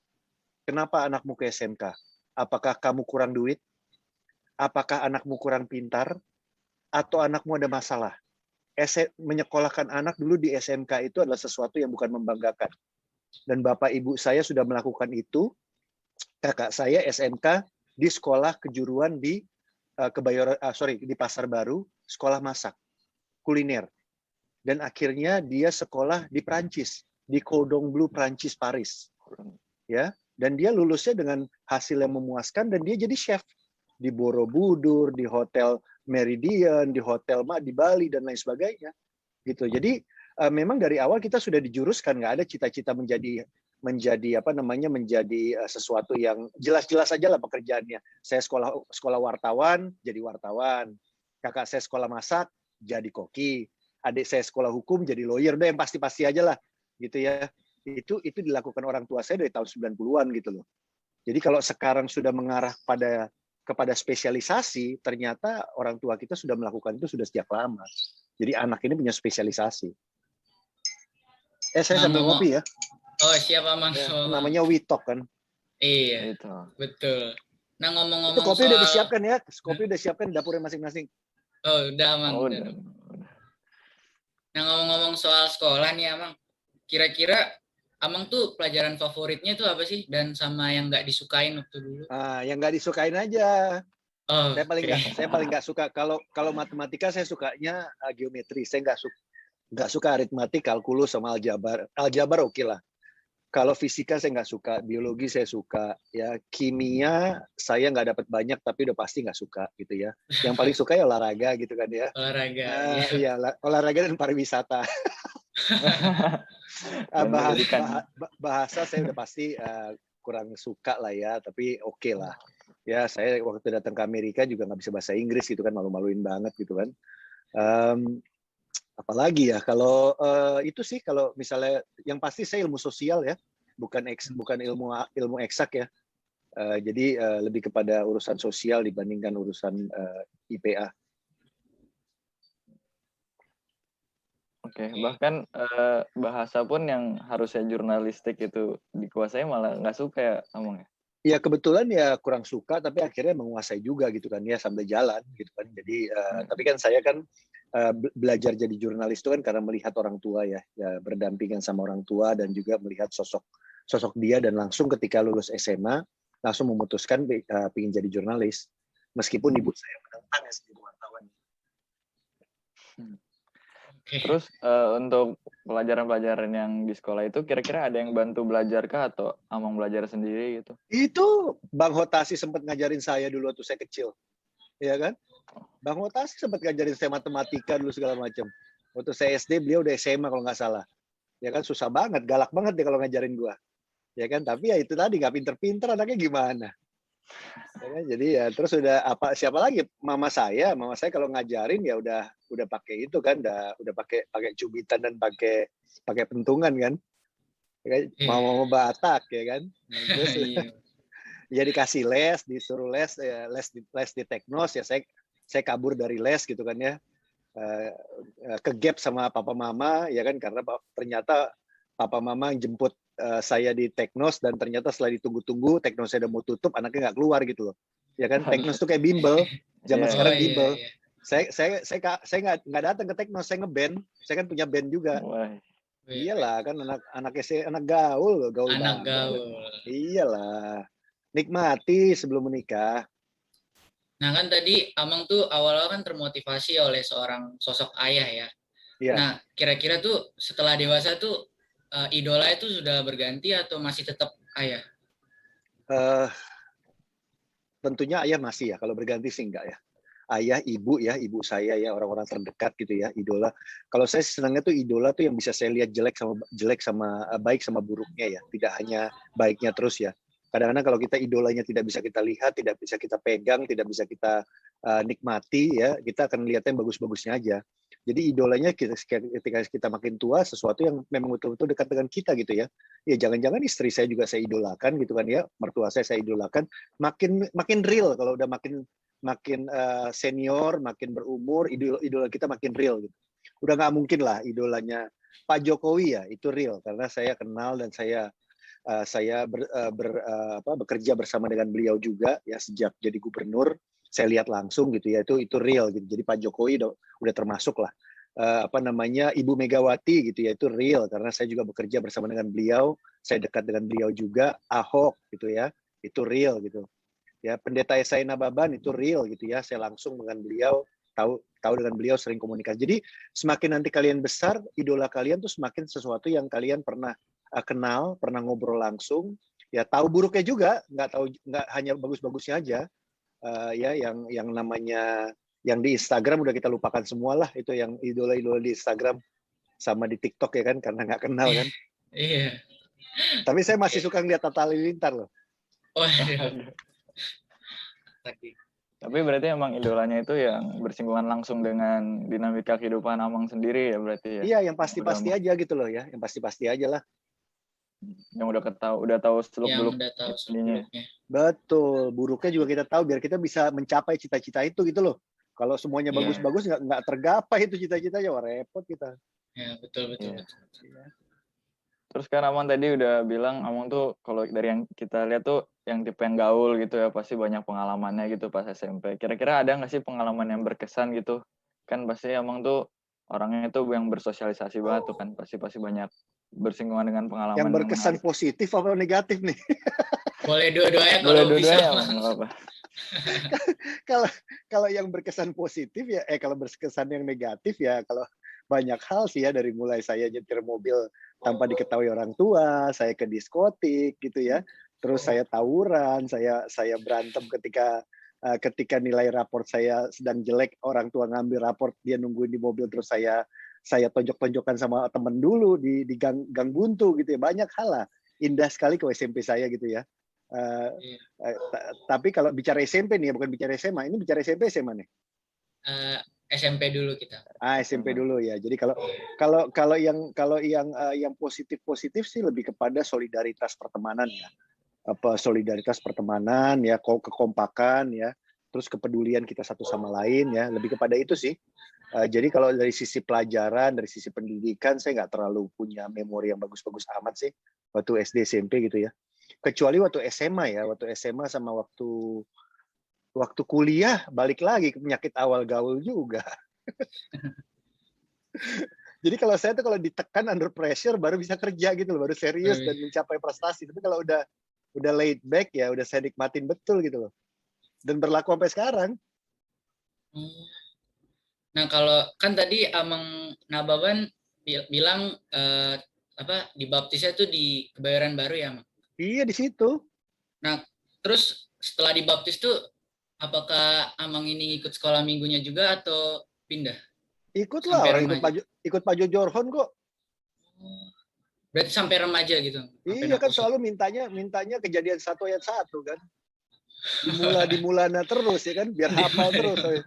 Kenapa anakmu ke SMK? Apakah kamu kurang duit? Apakah anakmu kurang pintar? Atau anakmu ada masalah? Menyekolahkan anak dulu di SMK itu adalah sesuatu yang bukan membanggakan. Dan bapak ibu saya sudah melakukan itu. Kakak saya SMK di sekolah kejuruan di di Pasar Baru, sekolah masak, kuliner. Dan akhirnya dia sekolah di Prancis, di Cordon Bleu Prancis Paris. Ya, dan dia lulusnya dengan hasil yang memuaskan dan dia jadi chef di Borobudur, di Hotel Meridian, di Hotel di Bali dan lain sebagainya. Gitu. Jadi memang dari awal kita sudah dijuruskan, nggak ada cita-cita menjadi sesuatu yang jelas-jelas aja lah pekerjaannya. Saya sekolah wartawan, jadi wartawan. Kakak saya sekolah masak, jadi koki. Adik saya sekolah hukum, jadi lawyer. Udah yang pasti-pasti aja lah, gitu ya. Itu dilakukan orang tua saya dari tahun 90-an gitu loh. Jadi kalau sekarang sudah mengarah kepada spesialisasi, ternyata orang tua kita sudah melakukan itu sudah sejak lama. Jadi anak ini punya spesialisasi. Saya sambil ngopi ya. Oh siapa Mang? Namanya Witok kan. Iya, Itu. betul. Nah Itu ngomong-ngomong kopi soal... udah disiapkan ya. Kopi udah siapkan di dapurnya masing-masing. Oh, udah Amang. Oh, Udah. udah. Nah, ngomong-ngomong soal sekolah nih Amang, kira-kira Amang tuh pelajaran favoritnya tuh apa sih? Dan sama yang nggak disukain waktu dulu? Yang nggak disukain aja. Oh, Saya paling nggak suka kalau matematika saya sukanya geometri. Saya nggak suka aritmatik, kalkulus sama aljabar. Aljabar oke lah. Kalau fisika saya nggak suka, biologi saya suka, ya kimia saya nggak dapat banyak tapi udah pasti nggak suka gitu ya. Yang paling suka ya olahraga gitu kan ya. olahraga. Ya. Iya, olahraga dan pariwisata. Dan pendidikan. Bahasa saya udah pasti kurang suka lah ya, tapi oke lah. Ya saya waktu datang ke Amerika juga nggak bisa bahasa Inggris gitu kan, malu-maluin banget gitu kan. Apalagi ya kalau itu sih, kalau misalnya yang pasti saya ilmu sosial ya, bukan ilmu eksak ya. Jadi lebih kepada urusan sosial dibandingkan urusan IPA. Oke, bahkan bahasa pun yang harusnya jurnalistik itu dikuasai malah nggak suka ya Amang ya? Ya kebetulan ya kurang suka, tapi akhirnya menguasai juga gitu kan ya sambil jalan gitu kan. Jadi tapi kan saya kan belajar jadi jurnalis itu kan karena melihat orang tua ya berdampingan sama orang tua dan juga melihat sosok dia, dan langsung ketika lulus SMA langsung memutuskan ingin jadi jurnalis, meskipun ibu saya menentang ya jadi wartawan. Terus untuk pelajaran-pelajaran yang di sekolah itu kira-kira ada yang bantu belajar kah atau Amang belajar sendiri gitu? Itu Bang Hotasi sempat ngajarin saya dulu waktu saya kecil, ya kan? Bang Hotasi sempat ngajarin saya matematika dulu segala macam. Waktu saya SD, beliau udah SMA kalau nggak salah. Ya kan, susah banget, galak banget dia kalau ngajarin gua. Ya kan, tapi ya itu tadi, nggak pinter-pinter anaknya gimana. Ya kan? Jadi ya terus siapa lagi? Mama saya kalau ngajarin ya udah pakai itu kan, udah pakai cubitan dan pakai pentungan kan. Ya kan? Mau Batak ya kan. Terus ya dikasih les, disuruh les di Teknos ya, saya kabur dari les gitu kan ya, ke gap sama papa mama ya kan, karena ternyata papa mama jemput saya di Teknos, dan ternyata setelah ditunggu-tunggu Teknos saya udah mau tutup, anaknya nggak keluar gitu loh ya kan. Teknos tuh kayak bimbel zaman sekarang, bimbel. Saya nggak datang ke Teknos, saya ngeband, saya kan punya band juga. Iyalah kan, anak gaul anak banget. gaul. Iyalah, nikmati sebelum menikah. Nah kan tadi Amang tuh awal-awal kan termotivasi oleh seorang sosok ayah ya. Iya. Nah kira-kira tuh setelah dewasa tuh idola itu sudah berganti atau masih tetap ayah? Tentunya ayah masih ya, kalau berganti sih enggak ya. Ayah, ibu ya, ibu saya ya, orang-orang terdekat gitu ya, idola. Kalau saya senangnya tuh idola tuh yang bisa saya lihat jelek sama baik sama buruknya ya, tidak hanya baiknya terus ya. Kadang-kadang kalau kita idolanya tidak bisa kita lihat, tidak bisa kita pegang, tidak bisa kita nikmati ya, kita akan lihatnya yang bagus-bagusnya aja. Jadi idolanya ketika kita makin tua, sesuatu yang memang betul-betul dekat dengan kita gitu ya. Ya jangan-jangan istri saya juga saya idolakan gitu kan ya, mertua saya idolakan. Makin real kalau udah makin senior, makin berumur, idola kita makin real gitu. Udah nggak mungkin lah idolanya Pak Jokowi ya, itu real karena saya kenal dan saya bekerja bersama dengan beliau juga ya, sejak jadi gubernur saya lihat langsung gitu ya, itu real gitu. Jadi Pak Jokowi udah termasuk lah. Ibu Megawati gitu ya, itu real karena saya juga bekerja bersama dengan beliau, saya dekat dengan beliau juga. Ahok gitu ya, itu real gitu ya. Pendeta Yesaya Nababan itu real gitu ya, saya langsung dengan beliau, tahu dengan beliau, sering komunikasi. Jadi semakin nanti kalian besar, idola kalian tuh semakin sesuatu yang kalian pernah kenal, pernah ngobrol langsung ya, tahu buruknya juga, nggak hanya bagus-bagusnya aja. Ya yang namanya yang di Instagram udah kita lupakan semua lah, itu yang idola-idola di Instagram sama di TikTok ya kan, karena nggak kenal kan. Iya. Tapi saya masih suka ngeliat Tata Halilintar loh. Tapi berarti emang idolanya itu yang bersinggungan langsung dengan dinamika kehidupan Amang sendiri ya berarti ya? Iya, yang pasti-pasti aja gitu loh ya, yang pasti-pasti aja lah. Yang udah tahu seluk-beluk. Betul, buruknya juga kita tahu biar kita bisa mencapai cita-cita itu gitu loh. Kalau semuanya bagus-bagus nggak tergapai itu cita-citanya, wah repot kita. Ya betul. Terus kan Amang tadi udah bilang Amang tuh kalau dari yang kita lihat tuh yang tipe yang gaul gitu ya, pasti banyak pengalamannya gitu pas SMP. Kira-kira ada nggak sih pengalaman yang berkesan gitu kan pasti Amang tuh orangnya tuh yang bersosialisasi banget tuh kan, pasti banyak bersinggungan dengan pengalaman Yang yang berkesan menarik. positif apa negatif nih? Boleh dua-duanya Boleh kalau bisa. dua-duanya Amang, nggak apa-apa. Kalau kalau yang berkesan positif ya, kalau berkesan yang negatif ya, kalau banyak hal sih ya, dari mulai saya nyetir mobil tanpa diketahui orang tua, saya ke diskotik gitu ya, terus saya tawuran, saya berantem ketika nilai raport saya sedang jelek, orang tua ngambil raport, dia nungguin di mobil, terus saya tonjok-tonjokan sama temen dulu di gang buntu gitu ya, banyak hal lah. Indah sekali ke SMP saya gitu ya. Iya. Tapi kalau bicara SMP nih, bukan bicara SMA, ini bicara SMP SMA nih. SMP dulu kita. SMP dulu ya. Jadi kalau yang positif sih lebih kepada solidaritas pertemanan ya. Solidaritas pertemanan ya, kekompakan ya, terus kepedulian kita satu sama lain ya, lebih kepada itu sih. Jadi kalau dari sisi pelajaran, dari sisi pendidikan, saya nggak terlalu punya memori yang bagus-bagus amat sih waktu SD SMP gitu ya. Kecuali waktu SMA ya, waktu SMA sama waktu kuliah balik lagi ke penyakit awal gaul juga. Jadi kalau saya tuh kalau ditekan under pressure baru bisa kerja gitu loh, baru serius dan mencapai prestasi. Tapi kalau udah laid back ya udah saya nikmatin betul gitu loh. Dan berlaku sampai sekarang. Nah, kalau kan tadi Amang Nababan bilang dibaptisnya tuh di Kebayoran Baru ya, Mang? Iya, di situ. Nah, terus setelah dibaptis tuh apakah Amang ini ikut sekolah minggunya juga atau pindah? Ikut lah, orang ikut Pak Jojorhon kok. Berarti sampai remaja gitu? Iya kan, selalu mintanya Kejadian 1 ayat 1 kan. Dimulana terus ya kan, biar hafal terus.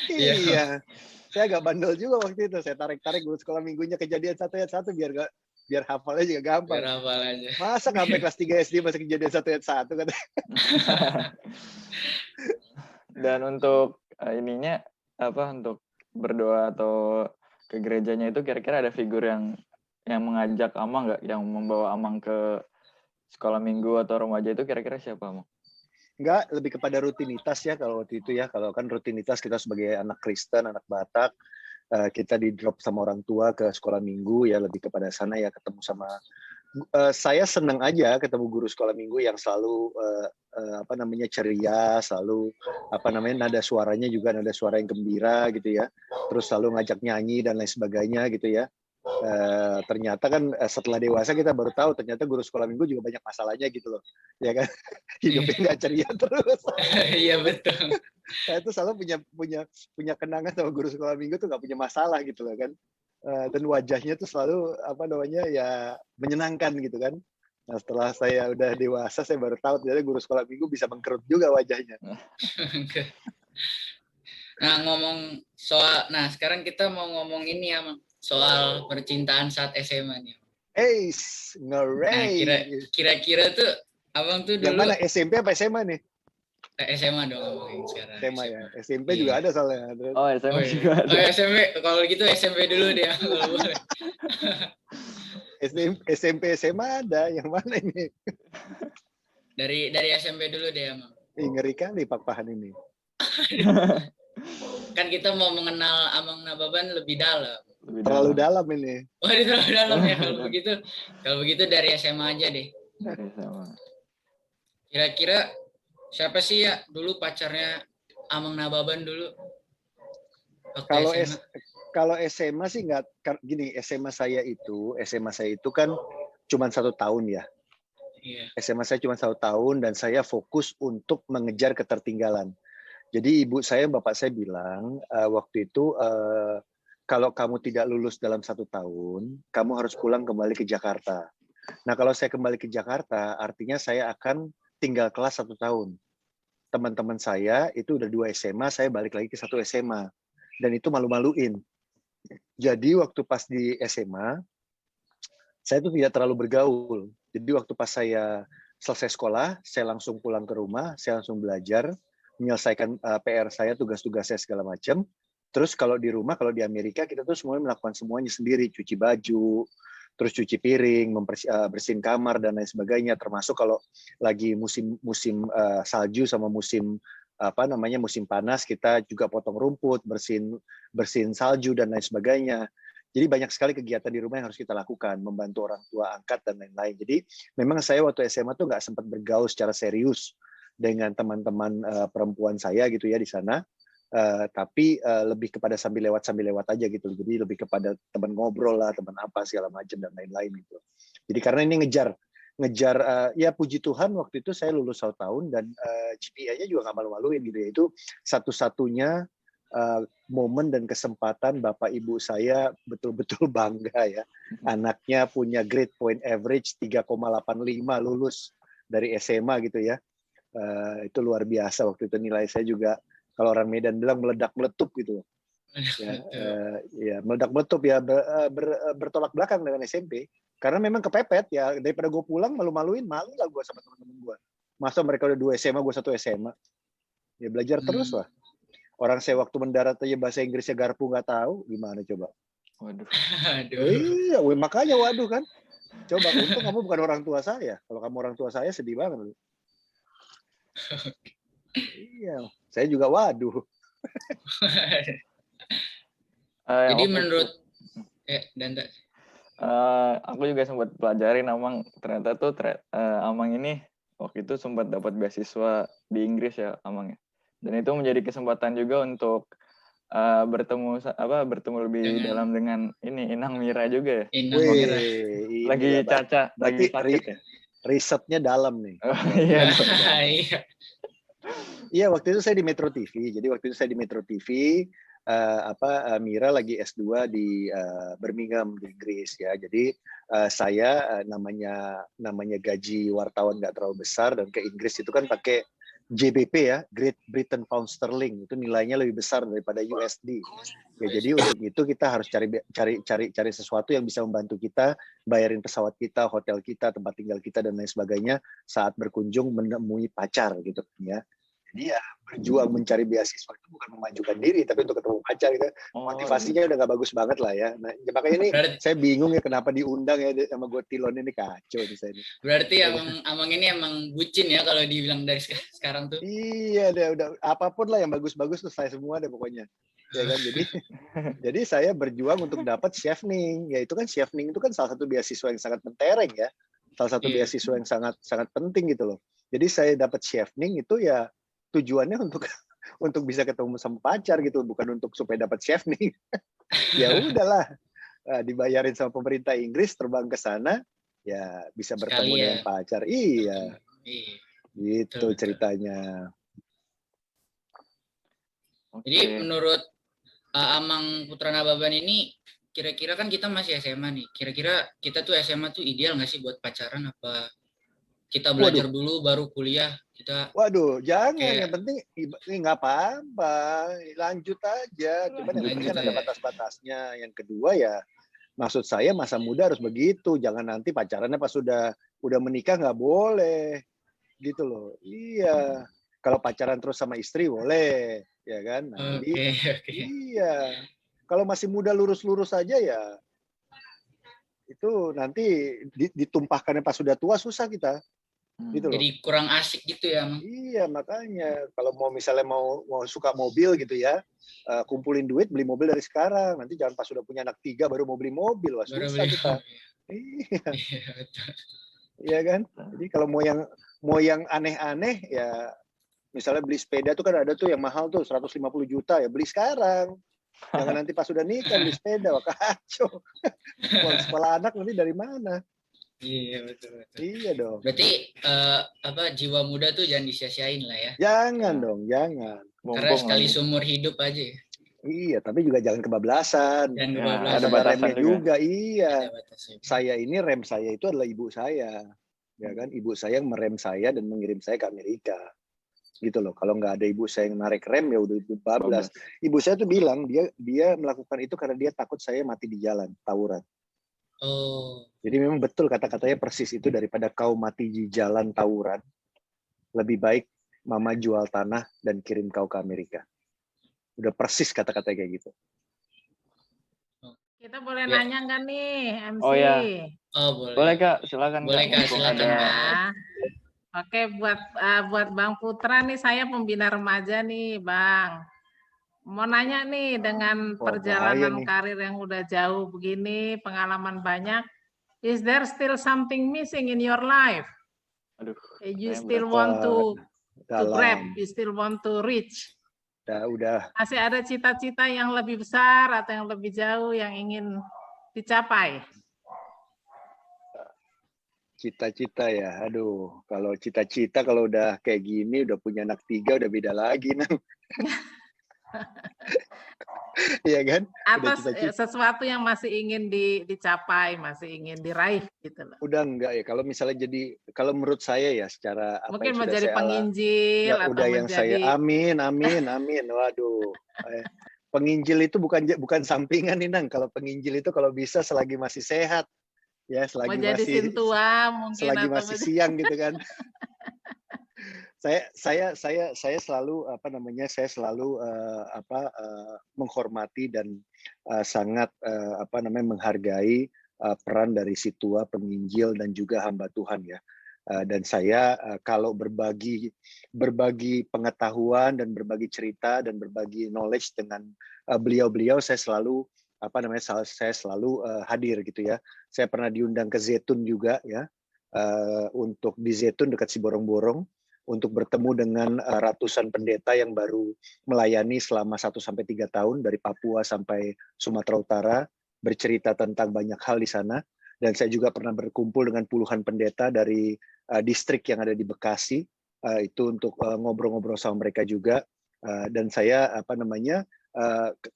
Iya. Saya agak bandel juga waktu itu. Saya tarik guru sekolah minggunya Kejadian 1 ayat 1 biar hafalnya juga gampang. Biar hafal aja. Masa sampai kelas 3 SD masih Kejadian 1 ayat 1 kan. Dan untuk ininya untuk berdoa atau ke gerejanya itu kira-kira ada figur yang mengajak Amang nggak, yang membawa Amang ke sekolah minggu atau remaja itu kira-kira siapa, Amang? Enggak, lebih kepada rutinitas ya kalau waktu itu ya. Kalau kan rutinitas kita sebagai anak Kristen, anak Batak, kita di drop sama orang tua ke sekolah minggu ya, lebih kepada sana ya, ketemu sama saya senang aja ketemu guru sekolah minggu yang selalu ceria, selalu nada suaranya juga nada suara yang gembira gitu ya. Terus selalu ngajak nyanyi dan lain sebagainya gitu ya. Ternyata kan setelah dewasa kita baru tahu ternyata guru sekolah minggu juga banyak masalahnya gitu loh, ya kan. Hidupnya nggak ceria terus. Iya betul. Saya tuh selalu punya kenangan sama guru sekolah minggu tuh nggak punya masalah gitu loh kan. Dan wajahnya tuh selalu ya menyenangkan gitu kan. Nah setelah saya udah dewasa saya baru tahu ternyata guru sekolah minggu bisa mengkerut juga wajahnya. Nah sekarang kita mau ngomong ini ya, soal percintaan saat SMA nih. Nah, kira-kira tuh Abang tuh dulu. Yang mana, SMP apa SMA nih? SMA dong ngomongin sekarang. SMA ya. SMP juga ada soalnya. Oh, SMP juga ada. Oh, SMP. Kalau gitu SMP dulu deh kalau boleh. SMP SMA ada. Yang mana ini? Dari SMP dulu deh, Amang. Ngeri kali Pak Pahan ini. Kan kita mau mengenal Amang Nababan lebih dalam. Terlalu dalam ini. Oh, terlalu dalam ya. Kalau begitu dari SMA aja deh. Dari SMA. Kira-kira siapa sih ya dulu pacarnya Amang Nababan dulu? Kalau SMA sih nggak gini. SMA saya itu kan cuma 1 tahun ya. Iya. SMA saya cuma 1 tahun dan saya fokus untuk mengejar ketertinggalan. Jadi ibu saya, bapak saya bilang waktu itu kalau kamu tidak lulus dalam 1 tahun, kamu harus pulang kembali ke Jakarta. Nah kalau saya kembali ke Jakarta, artinya saya akan tinggal kelas 1 tahun. Teman-teman saya itu udah 2 SMA, saya balik lagi ke 1 SMA. Dan itu malu-maluin. Jadi waktu pas di SMA, saya itu tidak terlalu bergaul. Jadi waktu pas saya selesai sekolah, saya langsung pulang ke rumah, saya langsung belajar, menyelesaikan PR saya, tugas-tugas saya segala macam. Terus kalau di rumah, kalau di Amerika, kita tuh semuanya melakukan semuanya sendiri, cuci baju, terus cuci piring, bersihin kamar dan lain sebagainya. Termasuk kalau lagi musim salju sama musim musim panas kita juga potong rumput, bersihin salju dan lain sebagainya. Jadi banyak sekali kegiatan di rumah yang harus kita lakukan, membantu orang tua angkat dan lain-lain. Jadi memang saya waktu SMA tuh nggak sempat bergaul secara serius dengan teman-teman perempuan saya gitu ya di sana. Tapi lebih kepada sambil lewat aja gitu. Jadi lebih kepada teman ngobrol lah, teman apa segala macam dan lain-lain gitu. Jadi karena ini ngejar ya puji Tuhan waktu itu saya lulus 1 tahun dan GPA-nya juga nggak malu-maluin gitu ya. Itu satu-satunya momen dan kesempatan Bapak Ibu saya betul-betul bangga ya. Anaknya punya grade point average 3,85 lulus dari SMA gitu ya. Itu luar biasa waktu itu, nilai saya juga kalau orang Medan bilang meledak-meletup gitu. Ya, meledak-meletup ya, bertolak belakang dengan SMP. Karena memang kepepet ya, daripada gue pulang malu-maluin, malu lah gue sama teman-teman gue. Masa mereka udah 2 SMA, gue 1 SMA. Ya belajar terus lah. Orang saya waktu mendarat aja bahasa Inggrisnya garpu nggak tahu, gimana coba? Waduh. Iya, makanya waduh kan. Coba, untung kamu bukan orang tua saya. Kalau kamu orang tua saya sedih banget. Iya, saya juga waduh. Jadi menurut aku juga sempat pelajarin Amang, ternyata tuh Amang ini waktu itu sempat dapat beasiswa di Inggris ya Amang ya. Dan itu menjadi kesempatan juga untuk bertemu lebih dalam dengan ini Inang Mira juga ya. Inang Mira. Lagi Caca, lagi sakit ya. Risetnya dalam nih. Iya. Iya, waktu itu saya di Metro TV. Jadi waktu itu saya di Metro TV, Mira lagi S2 di Birmingham di Inggris ya. Jadi saya namanya gaji wartawan nggak terlalu besar dan ke Inggris itu kan pakai GBP ya, Great Britain Pound Sterling, itu nilainya lebih besar daripada USD. Ya, jadi untuk itu kita harus cari sesuatu yang bisa membantu kita bayarin pesawat kita, hotel kita, tempat tinggal kita dan lain sebagainya saat berkunjung menemui pacar gitu ya. Jadi ya berjuang mencari beasiswa itu bukan memajukan diri, tapi untuk ketemu pacar gitu. Motivasinya udah nggak bagus banget lah ya. Nah, makanya ini saya bingung ya kenapa diundang ya sama Gotilon ini, kacau di saya. Berarti Amang ini emang bucin ya kalau dibilang dari sekarang tuh. Iya, udah apapun lah yang bagus-bagus tuh saya semua deh pokoknya. Ya kan, jadi saya berjuang untuk dapat chevening. Ya itu kan chevening itu kan salah satu beasiswa yang sangat mentereng ya. Salah satu beasiswa yang sangat penting gitu loh. Jadi saya dapat chevening itu ya tujuannya untuk bisa ketemu sama pacar gitu, bukan untuk supaya dapat chevening. Ya udahlah, dibayarin sama pemerintah Inggris, terbang ke sana, ya bisa bertemu dengan pacar. Iya, gitu ceritanya. Jadi menurut Amang Putra Nababan ini, kira-kira kan kita masih SMA nih. Kira-kira kita tuh SMA tuh ideal nggak sih buat pacaran? Apa kita belajar dulu baru kuliah? Waduh, jangan. Yang penting nggak apa-apa, lanjut aja. Cuman yang penting kan ada batas-batasnya. Yang kedua ya, maksud saya masa muda harus begitu. Jangan nanti pacarannya pas udah menikah nggak boleh, gitu loh. Iya. Kalau pacaran terus sama istri boleh, ya kan? Nah, iya. Kalau masih muda lurus-lurus aja ya, itu nanti ditumpahkannya pas sudah tua susah kita. Gitu loh. Jadi kurang asik gitu ya, Mang. Iya, makanya kalau misalnya mau suka mobil gitu ya, kumpulin duit beli mobil dari sekarang. Nanti jangan pas sudah punya anak 3 baru mau beli mobil, wah susah kita. Iya. Iya kan? Jadi kalau mau yang aneh-aneh ya, misalnya beli sepeda tuh kan ada tuh yang mahal tuh 150 juta ya, beli sekarang. Jangan nanti pas sudah nikah beli sepeda, wah kacau. Uang sekolah anak nanti dari mana? Iya, betul. Iya dong. Berarti jiwa muda tuh jangan disia-siain lah ya. Jangan dong, jangan. Karena sekali seumur hidup aja. Iya, tapi juga jangan kebablasan. Jangan kebablasan. Ada remnya juga. Iya. Saya ini rem saya itu adalah ibu saya. Ya kan, ibu saya yang merem saya dan mengirim saya ke Amerika. Gitu loh. Kalau nggak ada ibu saya yang narik rem ya udah itu bablas. Ibu saya tuh bilang dia melakukan itu karena dia takut saya mati di jalan, tawuran. Oh. Jadi memang betul kata-katanya persis itu, daripada kau mati di jalan tawuran, lebih baik mama jual tanah dan kirim kau ke Amerika. Udah persis kata-katanya kayak gitu. Kita boleh nanya nggak nih, MC? Oh ya. Oh boleh. Boleh Kak, silakan. Boleh Kak, silakan Kak. Oke, buat Bang Putra nih, saya pembina remaja nih, Bang. Mau nanya nih, dengan Wah, bahaya perjalanan nih. karir yang udah jauh begini, pengalaman banyak, is there still something missing in your life? Aduh, You saya still berat. want to grab, Dalam, you still want to reach. udah Masih ada cita-cita yang lebih besar atau yang lebih jauh yang ingin dicapai? cita-cita ya. Aduh, kalau cita-cita kalau udah kayak gini, udah punya anak 3, udah beda lagi, Nang. Iya kan? Udah Atau cita-cita. sesuatu yang masih ingin dicapai, masih ingin diraih gitu loh. Udah enggak ya. Kalau misalnya kalau menurut saya ya, secara apa Mungkin yang sudah menjadi saya alami, penginjil ya atau udah yang saya menjadi amin. Waduh. Penginjil itu bukan sampingan nih, Nang. Kalau penginjil itu kalau bisa selagi masih sehat, ya selagi menjadi masih sintua mungkin selagi atau masih siang gitu kan. Saya selalu saya selalu menghormati dan sangat menghargai peran dari situa, penginjil dan juga hamba Tuhan ya. Dan saya kalau berbagi pengetahuan dan berbagi cerita dan berbagi knowledge dengan beliau-beliau, saya selalu hadir gitu ya. Saya pernah diundang ke Zaitun juga ya, untuk di Zaitun dekat Siborong-Borong, untuk bertemu dengan ratusan pendeta yang baru melayani selama 1-3 tahun dari Papua sampai Sumatera Utara, bercerita tentang banyak hal di sana. Dan saya juga pernah berkumpul dengan puluhan pendeta dari distrik yang ada di Bekasi, itu untuk ngobrol-ngobrol sama mereka juga. Dan saya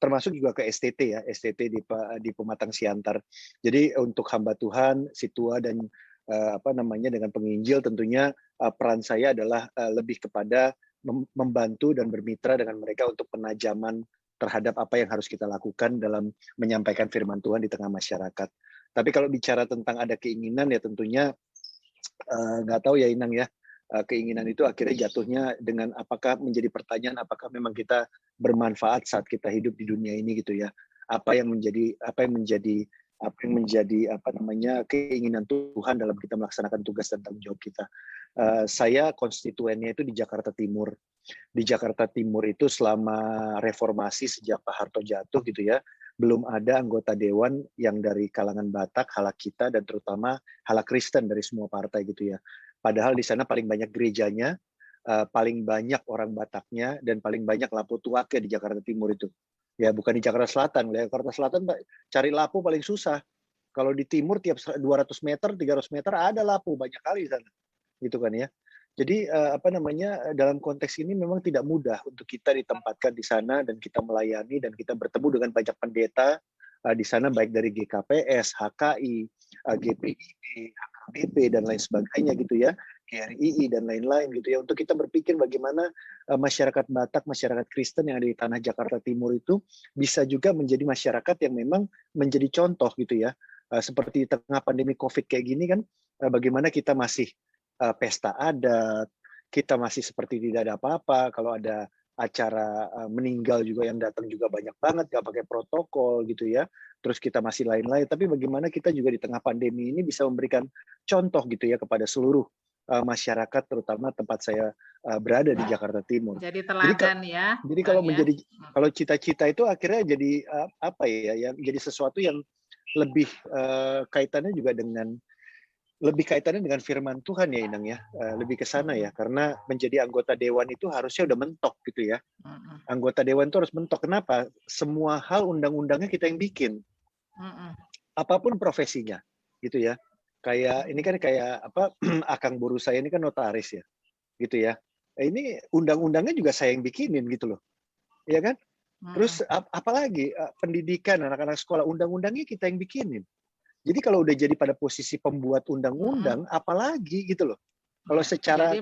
termasuk juga ke STT ya, STT di Pematang Siantar. Jadi untuk hamba Tuhan, situa dan dengan penginjil tentunya peran saya adalah lebih kepada membantu dan bermitra dengan mereka untuk penajaman terhadap apa yang harus kita lakukan dalam menyampaikan firman Tuhan di tengah masyarakat. Tapi kalau bicara tentang ada keinginan ya tentunya nggak tahu ya Inang ya, keinginan itu akhirnya jatuhnya dengan apakah menjadi pertanyaan apakah memang kita bermanfaat saat kita hidup di dunia ini gitu ya. Apa yang menjadi keinginan Tuhan dalam kita melaksanakan tugas dan tanggung jawab kita. Saya konstituennya itu di Jakarta Timur. Di Jakarta Timur itu selama reformasi sejak Pak Harto jatuh gitu ya, belum ada anggota dewan yang dari kalangan Batak, Halak kita dan terutama Halak Kristen dari semua partai gitu ya. Padahal di sana paling banyak gerejanya, paling banyak orang Bataknya dan paling banyak Lapu Tuake di Jakarta Timur itu. Ya bukan di Jakarta Selatan. Di Jakarta Selatan cari lapu paling susah. Kalau di timur tiap 200 meter, 300 meter ada lapu banyak kali di sana. Gitu kan ya. Jadi dalam konteks ini memang tidak mudah untuk kita ditempatkan di sana dan kita melayani dan kita bertemu dengan banyak pendeta di sana baik dari GKPS, HKI, GPIB, HKBP dan lain sebagainya gitu ya. GRII dan lain-lain gitu ya, untuk kita berpikir bagaimana masyarakat Batak, masyarakat Kristen yang ada di tanah Jakarta Timur itu bisa juga menjadi masyarakat yang memang menjadi contoh gitu ya, seperti di tengah pandemi COVID kayak gini kan, bagaimana kita masih pesta adat, kita masih seperti tidak ada apa-apa, kalau ada acara meninggal juga yang datang juga banyak banget, nggak pakai protokol gitu ya, terus kita masih lain-lain, tapi bagaimana kita juga di tengah pandemi ini bisa memberikan contoh gitu ya kepada seluruh masyarakat terutama tempat saya berada di Jakarta Timur. Jadi teladan ya. Jadi kalau kalau cita-cita itu akhirnya jadi yang jadi sesuatu yang lebih kaitannya dengan firman Tuhan ya Inang ya, lebih ke sana ya, karena menjadi anggota dewan itu harusnya udah mentok gitu ya. Anggota dewan itu harus mentok. Kenapa? Semua hal undang-undangnya kita yang bikin. Apapun profesinya gitu ya. Kayak ini kan kayak akang buru saya ini kan notaris ya, gitu ya. Ini undang-undangnya juga saya yang bikinin gitu loh, ya kan? Terus apalagi pendidikan anak-anak sekolah, undang-undangnya kita yang bikinin. Jadi kalau udah jadi pada posisi pembuat undang-undang, apalagi gitu loh. Kalau secara jadi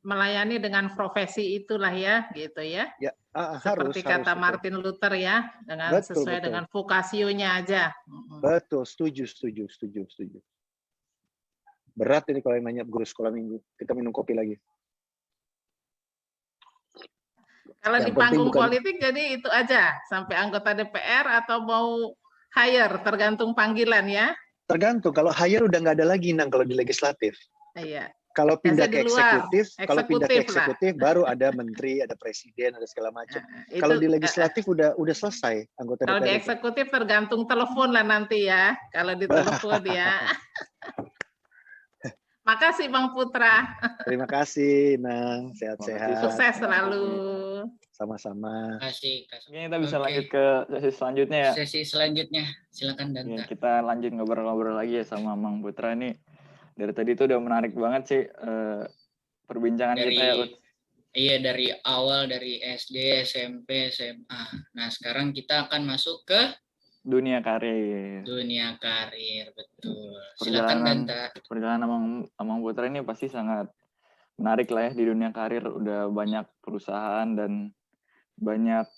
melayani dengan profesi itulah ya, gitu ya. Ya seperti kata Martin Luther ya, dengan sesuai dengan vokasionya aja. Betul, setuju. Berat ini kalau yang nanya guru sekolah minggu. Kita minum kopi lagi. Kalau di panggung politik jadi itu aja, sampai anggota DPR atau mau hire, tergantung panggilan ya. Tergantung, kalau hire udah nggak ada lagi Nang kalau di legislatif. Iya. Kalau pindah Biasa ke di luar, eksekutif, baru ada menteri, ada presiden, ada segala macam. Kalau di legislatif udah selesai anggota Kalau di DPR. eksekutif tergantung telepon lah nanti ya. Kalau di telepon ya. Makasih Bang Putra. Terima kasih, Nang. Sehat-sehat. Sukses selalu. Sama-sama. Kasih. Mungkin kita bisa lanjut ke sesi selanjutnya ya. Sesi selanjutnya, silakan Danta. Ya, kita lanjut ngobrol-ngobrol lagi ya sama Mang Putra nih. Dari tadi itu udah menarik banget sih perbincangan kita ya. Iya, dari awal dari SD, SMP, SMA. Nah, sekarang kita akan masuk ke dunia karir. Dunia karir, betul. Silakan Danta. Perjalanan Mang Putra ini pasti sangat menarik lah ya di dunia karir. Udah banyak perusahaan dan banyak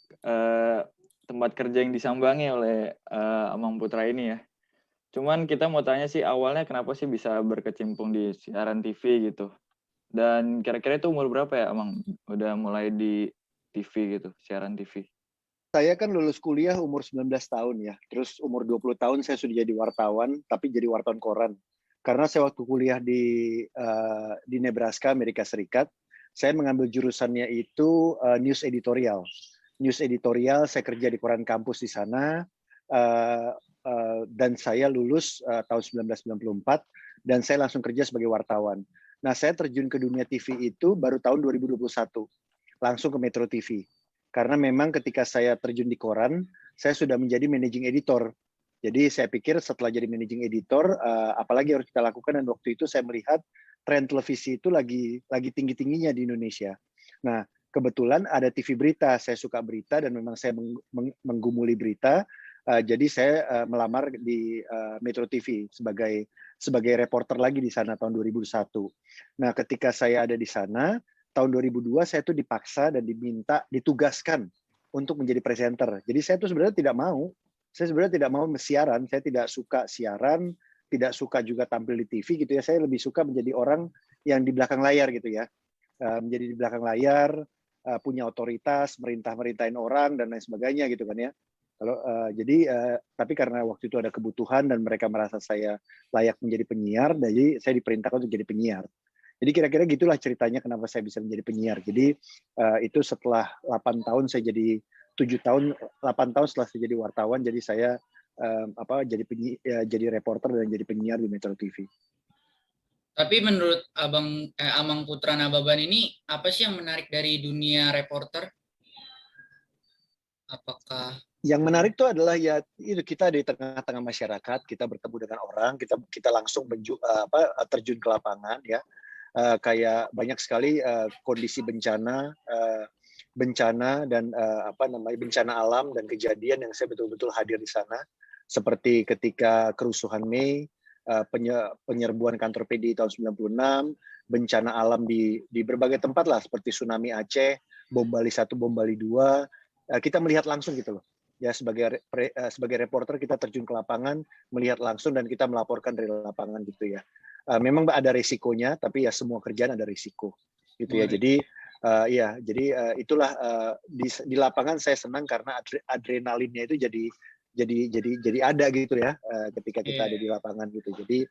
tempat kerja yang disambangi oleh Mang Putra ini ya. Cuman kita mau tanya sih awalnya kenapa sih bisa berkecimpung di siaran TV gitu? Dan kira-kira itu umur berapa ya Amang udah mulai di TV gitu, siaran TV? Saya kan lulus kuliah umur 19 tahun ya. Terus umur 20 tahun saya sudah jadi wartawan, tapi jadi wartawan koran. Karena saya waktu kuliah di Nebraska, Amerika Serikat, saya mengambil jurusannya itu news editorial. News editorial, saya kerja di koran kampus di sana. Dan saya lulus tahun 1994 dan saya langsung kerja sebagai wartawan. Nah, saya terjun ke dunia TV itu baru tahun 2021, langsung ke Metro TV. Karena memang ketika saya terjun di koran, saya sudah menjadi managing editor. Jadi saya pikir setelah jadi managing editor, apalagi harus kita lakukan, dan waktu itu saya melihat tren televisi itu lagi tinggi-tingginya di Indonesia. Nah, kebetulan ada TV berita, saya suka berita dan memang saya menggumuli berita. Jadi saya melamar di Metro TV sebagai reporter lagi di sana tahun 2001. Nah, ketika saya ada di sana tahun 2002 saya tuh dipaksa dan ditugaskan untuk menjadi presenter. Jadi saya tuh sebenarnya tidak mau. Saya sebenarnya tidak mau siaran. Saya tidak suka siaran, tidak suka juga tampil di TV gitu ya. Saya lebih suka menjadi orang yang di belakang layar gitu ya. Menjadi di belakang layar, punya otoritas, merintahin orang dan lain sebagainya gitu kan ya. Tapi karena waktu itu ada kebutuhan dan mereka merasa saya layak menjadi penyiar, jadi saya diperintahkan untuk jadi penyiar. Jadi kira-kira gitulah ceritanya kenapa saya bisa menjadi penyiar. Jadi itu setelah 8 tahun saya jadi 8 tahun setelah saya jadi wartawan, jadi saya jadi reporter dan jadi penyiar di Metro TV. Tapi menurut Amang Putra Nababan ini apa sih yang menarik dari dunia reporter? Apakah yang menarik itu adalah ya itu kita di tengah-tengah masyarakat, kita bertemu dengan orang, kita langsung terjun ke lapangan ya. Kayak banyak sekali kondisi bencana dan bencana alam dan kejadian yang saya betul-betul hadir di sana, seperti ketika kerusuhan Mei, penyerbuan kantor PDI tahun 96, bencana alam di berbagai tempat lah, seperti tsunami Aceh, bom Bali 1, bom Bali 2, kita melihat langsung gitu loh. Ya, sebagai reporter kita terjun ke lapangan, melihat langsung dan kita melaporkan dari lapangan gitu ya. Memang ada risikonya, tapi ya semua kerjaan ada risiko gitu ya. Jadi itulah di lapangan saya senang karena adrenalinnya itu jadi ada gitu ya ketika kita ada di lapangan gitu. Jadi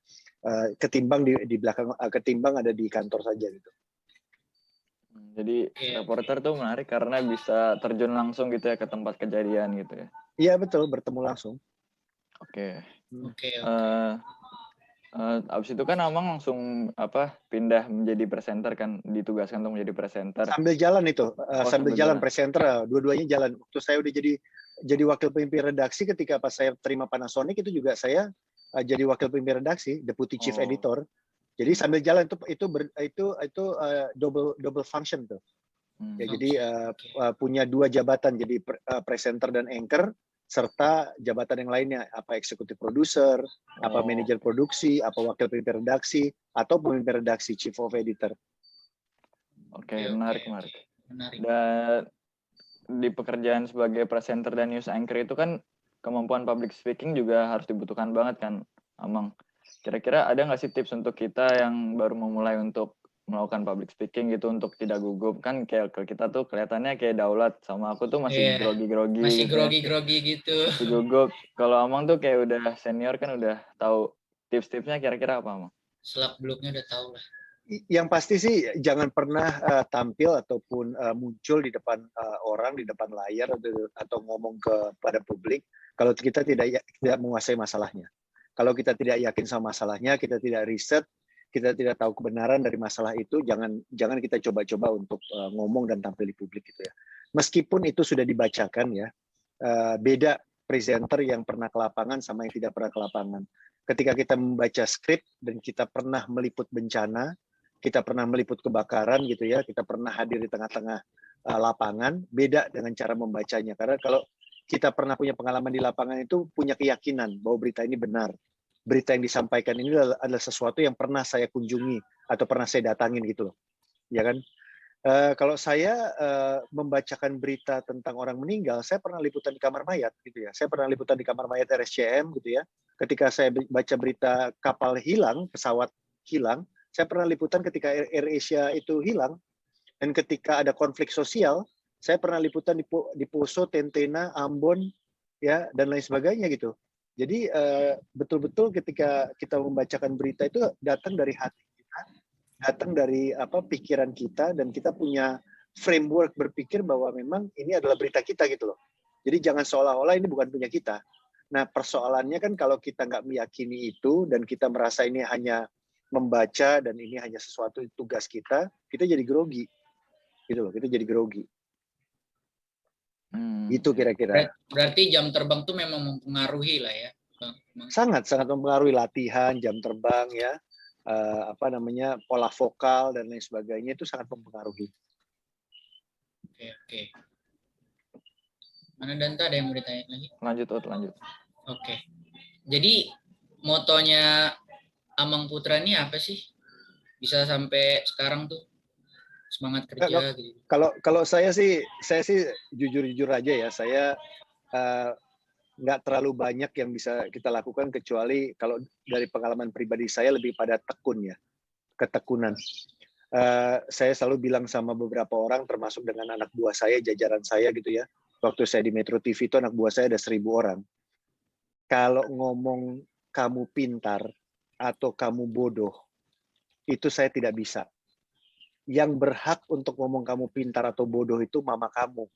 ketimbang di belakang, ketimbang ada di kantor saja gitu. Jadi reporter tuh menarik karena bisa terjun langsung gitu ya ke tempat kejadian gitu ya. Iya betul, bertemu langsung. Oke. Abis itu kan Amang langsung pindah menjadi presenter kan, ditugaskan untuk menjadi presenter. Sambil jalan itu, sambil jalan presenter, dua-duanya jalan. Waktu saya udah jadi wakil pemimpin redaksi, ketika pas saya terima Panasonic itu juga saya jadi wakil pemimpin redaksi, deputy chief editor. Jadi sambil jalan itu double function tuh. Ya, jadi punya 2 jabatan, jadi presenter dan anchor, serta jabatan yang lainnya, apa eksekutif produser, apa manajer produksi, apa wakil pemimpin redaksi, atau pemimpin redaksi, chief of editor. Oke, menarik. Dan di pekerjaan sebagai presenter dan news anchor itu kan kemampuan public speaking juga harus dibutuhkan banget kan, Amang. Kira-kira ada nggak sih tips untuk kita yang baru memulai untuk melakukan public speaking gitu untuk tidak gugup? Kan kayak kita tuh kelihatannya kayak Daulat sama aku tuh masih grogi-grogi. Masih gitu grogi-grogi gitu. Masih gugup. Kalau Amang tuh kayak udah senior kan udah tahu tips-tipsnya kira-kira apa, Amang? Selak beluknya udah tahu lah. Yang pasti sih jangan pernah tampil ataupun muncul di depan orang, di depan layar atau ngomong kepada publik kalau kita tidak menguasai masalahnya. Kalau kita tidak yakin sama masalahnya, kita tidak riset, kita tidak tahu kebenaran dari masalah itu, jangan kita coba-coba untuk ngomong dan tampil di publik gitu ya. Meskipun itu sudah dibacakan ya, beda presenter yang pernah ke lapangan sama yang tidak pernah ke lapangan. Ketika kita membaca skrip dan kita pernah meliput bencana, kita pernah meliput kebakaran gitu ya, kita pernah hadir di tengah-tengah lapangan, beda dengan cara membacanya. Karena kalau kita pernah punya pengalaman di lapangan itu punya keyakinan bahwa berita ini benar. Berita yang disampaikan ini adalah sesuatu yang pernah saya kunjungi atau pernah saya datangin gitu loh. Ya kan? Kalau saya membacakan berita tentang orang meninggal, saya pernah liputan di kamar mayat gitu ya. Saya pernah liputan di kamar mayat RSCM gitu ya. Ketika saya baca berita kapal hilang, pesawat hilang, saya pernah liputan ketika AirAsia itu hilang. Dan ketika ada konflik sosial, saya pernah liputan di Poso, Tentena, Ambon, ya dan lain sebagainya gitu. Jadi betul-betul ketika kita membacakan berita itu datang dari hati kita, datang dari pikiran kita, dan kita punya framework berpikir bahwa memang ini adalah berita kita gitu loh. Jadi jangan seolah-olah ini bukan punya kita. Nah persoalannya kan kalau kita nggak meyakini itu dan kita merasa ini hanya membaca dan ini hanya sesuatu tugas kita jadi grogi gitu loh. Kita jadi grogi. Itu kira-kira. Berarti jam terbang tuh memang mempengaruhi lah ya. Sangat mempengaruhi latihan, jam terbang ya. Pola vokal dan lain sebagainya itu sangat mempengaruhi. Oke. Mana Danta, ada yang mau ditanya lagi? Lanjut. Oke. Jadi motonya Amang Putra ini apa sih? Bisa sampai sekarang tuh semangat kerja gitu. Kalau saya sih jujur aja ya, saya nggak terlalu banyak yang bisa kita lakukan kecuali kalau dari pengalaman pribadi saya lebih pada ketekunan. Saya selalu bilang sama beberapa orang, termasuk dengan anak buah saya, jajaran saya gitu ya. Waktu saya di Metro TV itu anak buah saya ada 1.000 orang. Kalau ngomong kamu pintar atau kamu bodoh, itu saya tidak bisa. Yang berhak untuk ngomong kamu pintar atau bodoh itu mama kamu,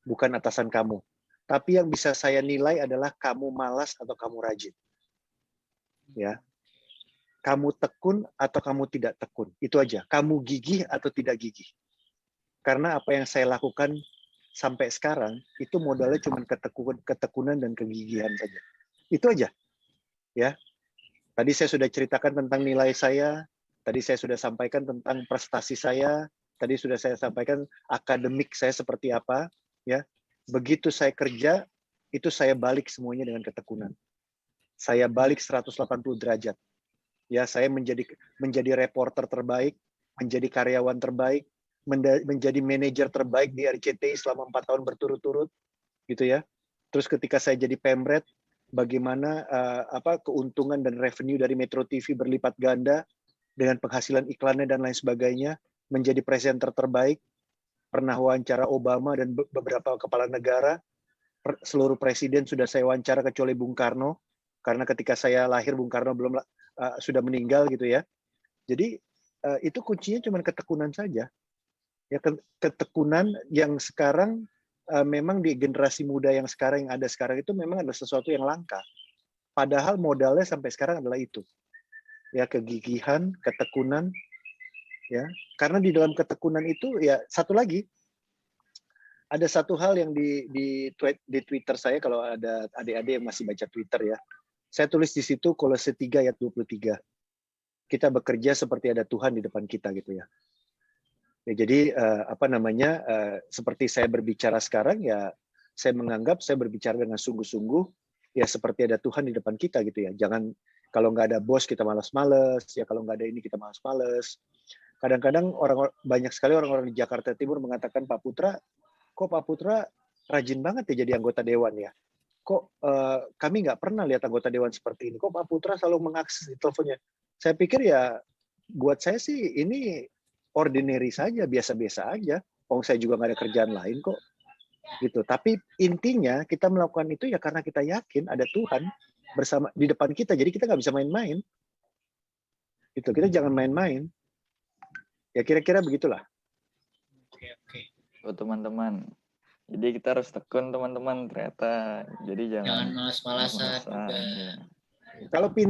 bukan atasan kamu. Tapi yang bisa saya nilai adalah kamu malas atau kamu rajin. Ya. Kamu tekun atau kamu tidak tekun. Itu aja. Kamu gigih atau tidak gigih. Karena apa yang saya lakukan sampai sekarang itu modalnya cuma ketekunan dan kegigihan saja. Itu aja. Ya. Tadi saya sudah ceritakan tentang nilai saya, tadi saya sudah sampaikan tentang prestasi saya, tadi sudah saya sampaikan akademik saya seperti apa, ya. Begitu saya kerja, itu saya balik semuanya dengan ketekunan. Saya balik 180 derajat. Ya, saya menjadi reporter terbaik, menjadi karyawan terbaik, menjadi manajer terbaik di RCTI selama 4 tahun berturut-turut, gitu ya. Terus ketika saya jadi Pemret, bagaimana keuntungan dan revenue dari Metro TV berlipat ganda dengan penghasilan iklannya dan lain sebagainya, menjadi presenter terbaik, pernah wawancara Obama dan beberapa kepala negara, seluruh presiden sudah saya wawancara kecuali Bung Karno, karena ketika saya lahir Bung Karno sudah meninggal gitu ya. Jadi itu kuncinya cuma ketekunan saja. Ya, ketekunan yang sekarang memang di generasi muda yang ada sekarang itu memang ada sesuatu yang langka. Padahal modalnya sampai sekarang adalah itu. Ya, kegigihan, ketekunan, ya. Karena di dalam ketekunan itu ya satu lagi, ada satu hal yang di Twitter saya, kalau ada adik-adik yang masih baca Twitter ya, saya tulis di situ Kolose 3 ayat 23. Kita bekerja seperti ada Tuhan di depan kita gitu ya. Ya jadi seperti saya berbicara sekarang ya, saya menganggap saya berbicara dengan sungguh-sungguh ya seperti ada Tuhan di depan kita gitu ya. Jangan kalau nggak ada bos kita malas-males, ya kalau nggak ada ini kita malas-males. Kadang-kadang banyak sekali orang-orang di Jakarta Timur mengatakan, Pak Putra, kok Pak Putra rajin banget ya jadi anggota dewan ya? Kok kami nggak pernah lihat anggota dewan seperti ini? Kok Pak Putra selalu mengakses di teleponnya? Saya pikir ya buat saya sih ini ordinary saja, biasa-biasa aja. Saya juga nggak ada kerjaan lain kok. Gitu. Tapi intinya kita melakukan itu ya karena kita yakin ada Tuhan bersama di depan kita. Jadi kita nggak bisa main-main. Gitu. Kita jangan main-main. Ya kira-kira begitulah. Oke, oke. Tuh teman-teman. Jadi kita harus tekun teman-teman ternyata. Jadi Jangan jangan malas-malasan juga. ya.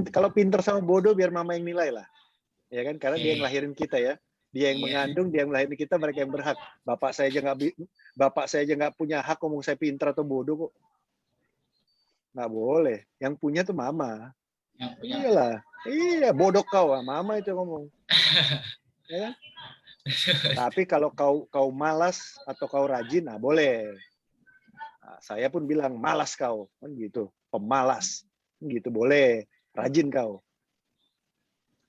Kalau pinter sama bodoh biar mama yang nilai lah. Ya kan, karena dia yang Oke. ngelahirin kita ya. Dia yang Iya. mengandung, dia yang ngelahirin kita, mereka yang berhak. Bapak saya aja nggak punya hak ngomong saya pinter atau bodoh kok. Nggak boleh. Yang punya tuh mama. Yang punya. Iyalah. Iya, bodoh kau, mama itu yang ngomong. Ya kan? Tapi kalau kau malas atau kau rajin, nah boleh. Nah, saya pun bilang malas kau, kan gitu. Pemalas, gitu boleh. Rajin kau.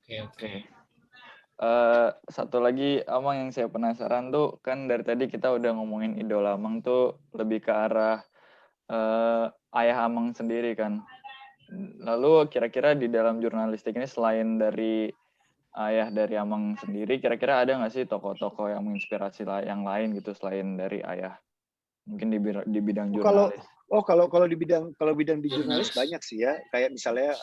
Oke. Satu lagi Amang yang saya penasaran tuh, kan dari tadi kita udah ngomongin idola Amang tuh lebih ke arah ayah Amang sendiri kan. Lalu kira-kira di dalam jurnalistik ini selain dari ayah dari Amang sendiri, kira-kira ada nggak sih tokoh-tokoh yang menginspirasi yang lain gitu selain dari ayah? Mungkin di bidang jurnalis. Kalau di bidang di jurnalis banyak sih ya. Kayak misalnya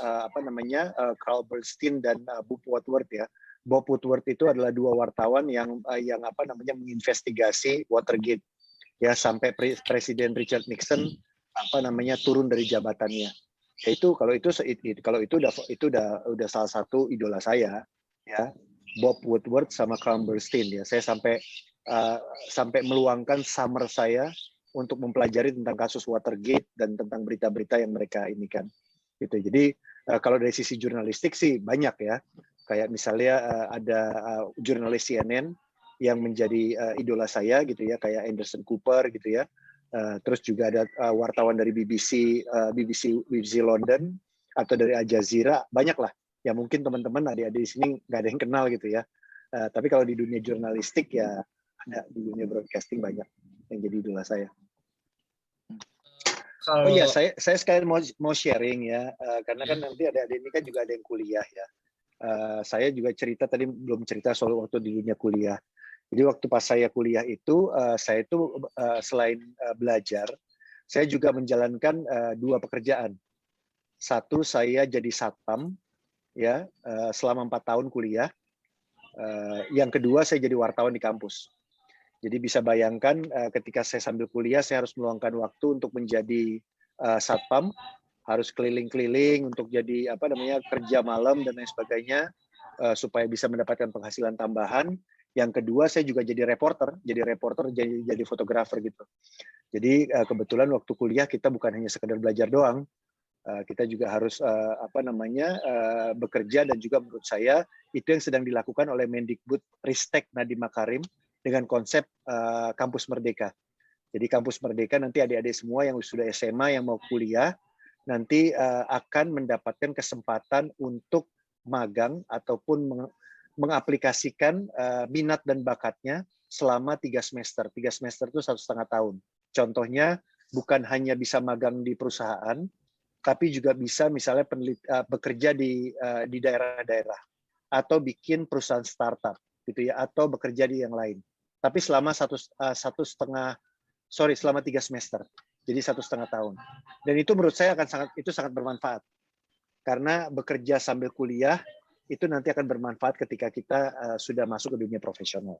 Carl Bernstein dan Bob Woodward ya. Bob Woodward itu adalah dua wartawan yang menginvestigasi Watergate ya sampai Presiden Richard Nixon turun dari jabatannya. Kalau itu udah salah satu idola saya ya, Bob Woodward sama Carl Bernstein ya. Saya sampai meluangkan summer saya untuk mempelajari tentang kasus Watergate dan tentang berita-berita yang mereka ini kan. Gitu. Jadi kalau dari sisi jurnalistik sih banyak ya. Kayak misalnya ada jurnalis CNN yang menjadi idola saya gitu ya, kayak Anderson Cooper gitu ya. Terus juga ada wartawan dari BBC London atau dari Al Jazeera, banyak lah. Ya mungkin teman-teman adik-adik di sini nggak ada yang kenal gitu ya. Tapi kalau di dunia jurnalistik ya ada, di dunia broadcasting banyak yang jadi idola saya. Oh iya, saya sekalian mau sharing ya, karena kan nanti adik-adik ini kan juga ada yang kuliah ya. Saya juga cerita tadi belum cerita soal waktu di dunia kuliah. Jadi waktu pas saya kuliah itu, saya itu selain belajar, saya juga menjalankan dua pekerjaan. Satu, saya jadi satpam ya selama 4 tahun kuliah. Yang kedua, saya jadi wartawan di kampus. Jadi bisa bayangkan ketika saya sambil kuliah, saya harus meluangkan waktu untuk menjadi satpam, harus keliling-keliling untuk jadi kerja malam dan lain sebagainya supaya bisa mendapatkan penghasilan tambahan. Yang kedua, saya juga jadi reporter, jadi fotografer gitu. Jadi kebetulan waktu kuliah kita bukan hanya sekedar belajar doang, kita juga harus bekerja, dan juga menurut saya itu yang sedang dilakukan oleh Mendikbud Ristek Nadiem Makarim dengan konsep Kampus Merdeka. Jadi Kampus Merdeka nanti adik-adik semua yang sudah SMA yang mau kuliah nanti akan mendapatkan kesempatan untuk magang ataupun mengaplikasikan minat dan bakatnya selama 3 semester. 3 semester itu 1,5 tahun. Contohnya bukan hanya bisa magang di perusahaan, tapi juga bisa misalnya bekerja di daerah-daerah atau bikin perusahaan startup gitu ya, atau bekerja di yang lain. Tapi selama selama 3 semester. Jadi 1,5 tahun. Dan itu menurut saya sangat bermanfaat. Karena bekerja sambil kuliah itu nanti akan bermanfaat ketika kita sudah masuk ke dunia profesional.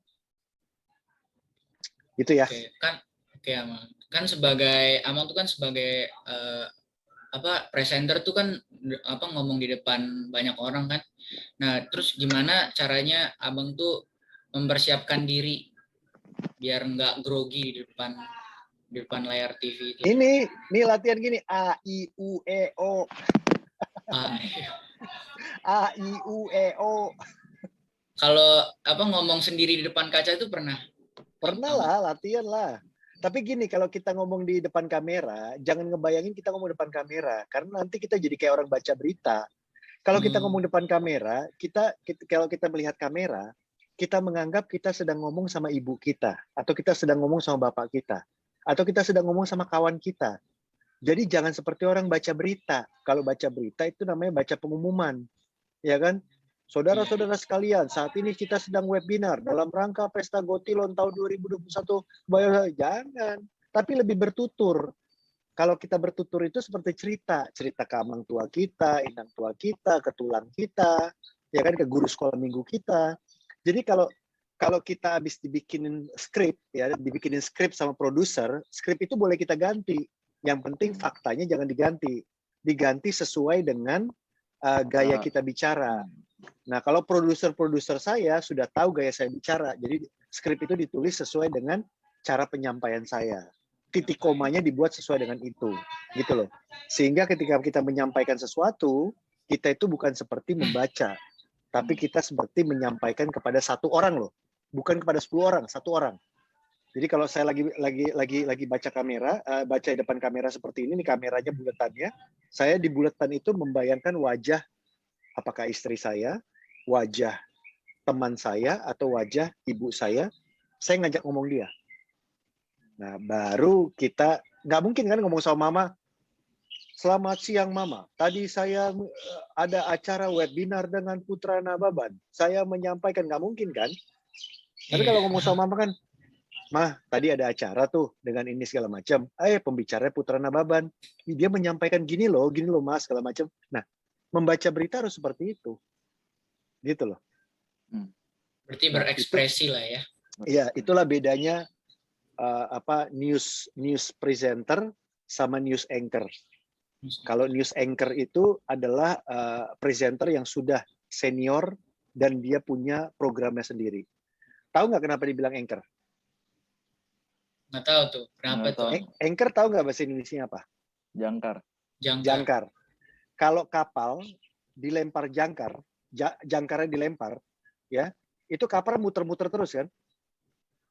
Gitu ya. Oke, Amang. Kan sebagai Amang tuh kan sebagai presenter tuh kan ngomong di depan banyak orang kan. Nah, terus gimana caranya Abang tuh mempersiapkan diri biar nggak grogi di depan layar TV itu? Ini latihan gini, A I U E O. A I U E O. Kalau ngomong sendiri di depan kaca itu pernah? Pernah lah, latihan lah. Tapi gini, kalau kita ngomong di depan kamera, jangan ngebayangin kita ngomong depan kamera, karena nanti kita jadi kayak orang baca berita. Kalau kita ngomong depan kamera, kalau kita melihat kamera, kita menganggap kita sedang ngomong sama ibu kita, atau kita sedang ngomong sama bapak kita, atau kita sedang ngomong sama kawan kita. Jadi jangan seperti orang baca berita. Kalau baca berita itu namanya baca pengumuman, ya kan? Saudara-saudara sekalian, saat ini kita sedang webinar dalam rangka Pesta Gotilon tahun 2021. Jangan, tapi lebih bertutur. Kalau kita bertutur itu seperti cerita ke amang tua kita, inang tua kita, ke tulang kita, ya kan, ke guru sekolah minggu kita. Jadi kalau kalau kita habis dibikinin skrip sama produser, skrip itu boleh kita ganti. Yang penting faktanya jangan diganti. Diganti sesuai dengan gaya kita bicara. Nah, kalau produser-produser saya sudah tahu gaya saya bicara, jadi skrip itu ditulis sesuai dengan cara penyampaian saya. Titik komanya dibuat sesuai dengan itu, gitu loh. Sehingga ketika kita menyampaikan sesuatu, kita itu bukan seperti membaca, tapi kita seperti menyampaikan kepada satu orang loh, bukan kepada 10 orang, satu orang. Jadi kalau saya lagi baca kamera, baca di depan kamera seperti ini kameranya buletannya, saya di buletan itu membayangkan wajah apakah istri saya, wajah teman saya, atau wajah ibu saya ngajak ngomong dia. Nah, baru kita, nggak mungkin kan ngomong sama mama, selamat siang mama, tadi saya ada acara webinar dengan Putra Nababan, saya menyampaikan, nggak mungkin kan? Tapi kalau ngomong sama mama kan, Mah, tadi ada acara tuh dengan ini segala macam. Pembicaranya Putra Nababan. Dia menyampaikan gini loh Mas, segala macam. Nah, membaca berita harus seperti itu. Gitu loh. Berarti berekspresi lah ya. Iya, itulah bedanya news presenter sama news anchor. Kalau news anchor itu adalah presenter yang sudah senior dan dia punya programnya sendiri. Tahu nggak kenapa dibilang anchor? Nggak tahu tuh. Kenapa tuh? Anchor tahu nggak bahasa Indonesia apa? Jangkar. Jangkar. Kalau kapal dilempar jangkar, jangkarnya dilempar, ya, itu kapal muter-muter terus kan?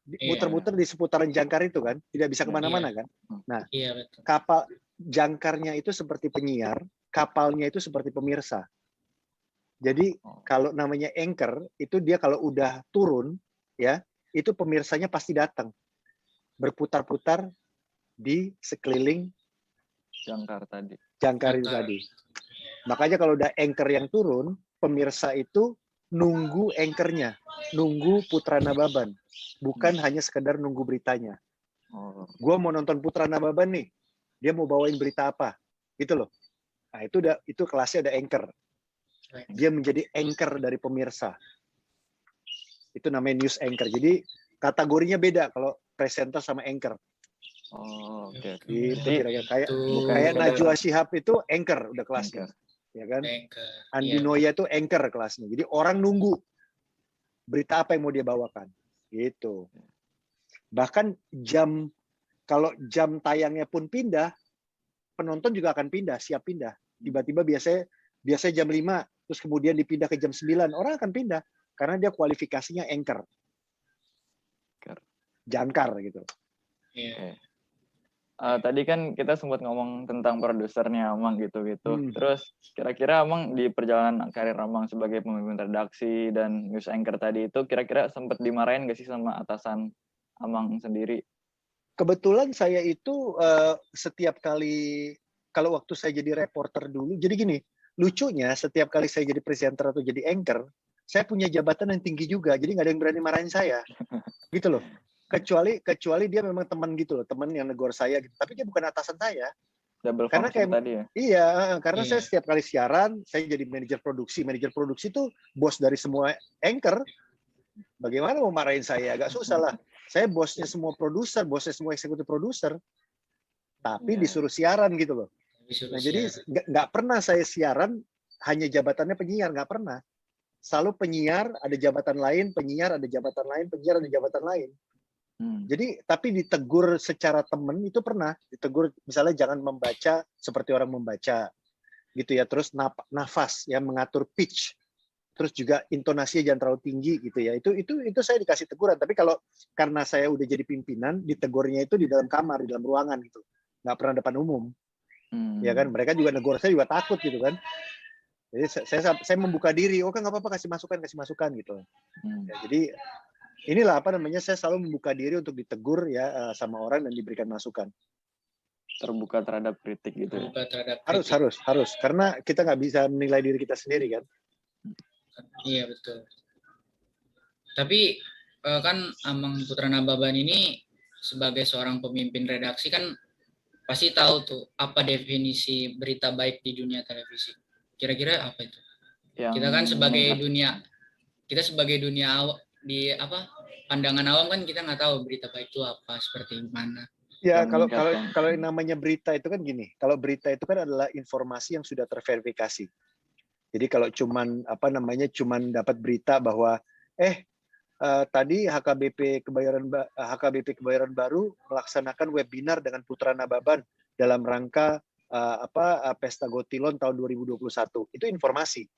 Muter-muter di seputaran jangkar itu kan, tidak bisa kemana-mana kan? Nah, betul. Kapal jangkarnya itu seperti penyiar, kapalnya itu seperti pemirsa. Jadi kalau namanya anchor itu dia kalau udah turun, ya, itu pemirsanya pasti datang. Berputar-putar di sekeliling jangkar itu tadi. Makanya kalau udah anchor yang turun, pemirsa itu nunggu anchornya, nunggu Putra Nababan, bukan hanya sekedar nunggu beritanya. Gua mau nonton Putra Nababan nih, dia mau bawain berita apa, gitu loh. Nah, itu kelasnya ada anchor. Dia menjadi anchor dari pemirsa. Itu namanya news anchor. Jadi kategorinya beda kalau presenter sama anchor. Oke. Itu kira-kira kayak Najwa Shihab itu anchor udah kelasnya. Ya kan? Andi Noya itu anchor kelasnya. Jadi orang nunggu berita apa yang mau dia bawakan. Gitu. Bahkan kalau jam tayangnya pun pindah, penonton juga akan pindah, siap pindah. Tiba-tiba biasanya jam 5, terus kemudian dipindah ke jam 9, orang akan pindah karena dia kualifikasinya anchor. Jangkar gitu. Tadi kan kita sempat ngomong tentang produsernya Amang gitu-gitu. Terus kira-kira Amang di perjalanan karir Amang sebagai pemimpin redaksi dan news anchor tadi itu kira-kira sempat dimarahin nggak sih sama atasan Amang sendiri? Kebetulan saya itu setiap kali, kalau waktu saya jadi reporter dulu, jadi gini, lucunya setiap kali saya jadi presenter atau jadi anchor, saya punya jabatan yang tinggi juga, jadi nggak ada yang berani marahin saya, gitu loh. Kecuali dia memang teman gitu loh, teman yang negor saya gitu. Tapi dia bukan atasan saya. Double karena function tadi ya? Iya, karena saya setiap kali siaran, saya jadi manajer produksi. Manajer produksi itu bos dari semua anchor. Bagaimana mau marahin saya? Agak susah lah. Saya bosnya semua produser, bosnya semua eksekutif produser. Tapi disuruh siaran gitu loh. Nah, jadi nggak pernah saya siaran hanya jabatannya penyiar, nggak pernah. Selalu penyiar ada jabatan lain, penyiar ada jabatan lain, penyiar ada jabatan lain. Jadi tapi ditegur secara temen itu pernah ditegur, misalnya jangan membaca seperti orang membaca gitu ya, terus nafas ya, mengatur pitch, terus juga intonasinya jangan terlalu tinggi gitu ya, itu saya dikasih teguran. Tapi kalau karena saya udah jadi pimpinan, ditegurnya itu di dalam kamar, di dalam ruangan gitu, nggak pernah depan umum. Ya kan, mereka juga negur saya juga takut gitu kan. Jadi saya membuka diri, kan nggak apa-apa, kasih masukan gitu. Ya, jadi inilah saya selalu membuka diri untuk ditegur ya sama orang dan diberikan masukan. Terbuka terhadap kritik gitu ya. Harus karena kita nggak bisa menilai diri kita sendiri kan. Iya betul. Tapi kan Amang Putra Nababan ini sebagai seorang pemimpin redaksi kan pasti tahu tuh apa definisi berita baik di dunia televisi. Kira-kira apa itu? Kita kan sebagai dunia di apa pandangan awam kan kita nggak tahu berita baik itu apa, seperti mana. Ya, kalau yang namanya berita itu kan gini, kalau berita itu kan adalah informasi yang sudah terverifikasi. Jadi kalau cuman dapat berita bahwa tadi HKBP Kebayoran Baru melaksanakan webinar dengan Putra Nababan dalam rangka Pesta Gotilon tahun 2021. Itu informasi.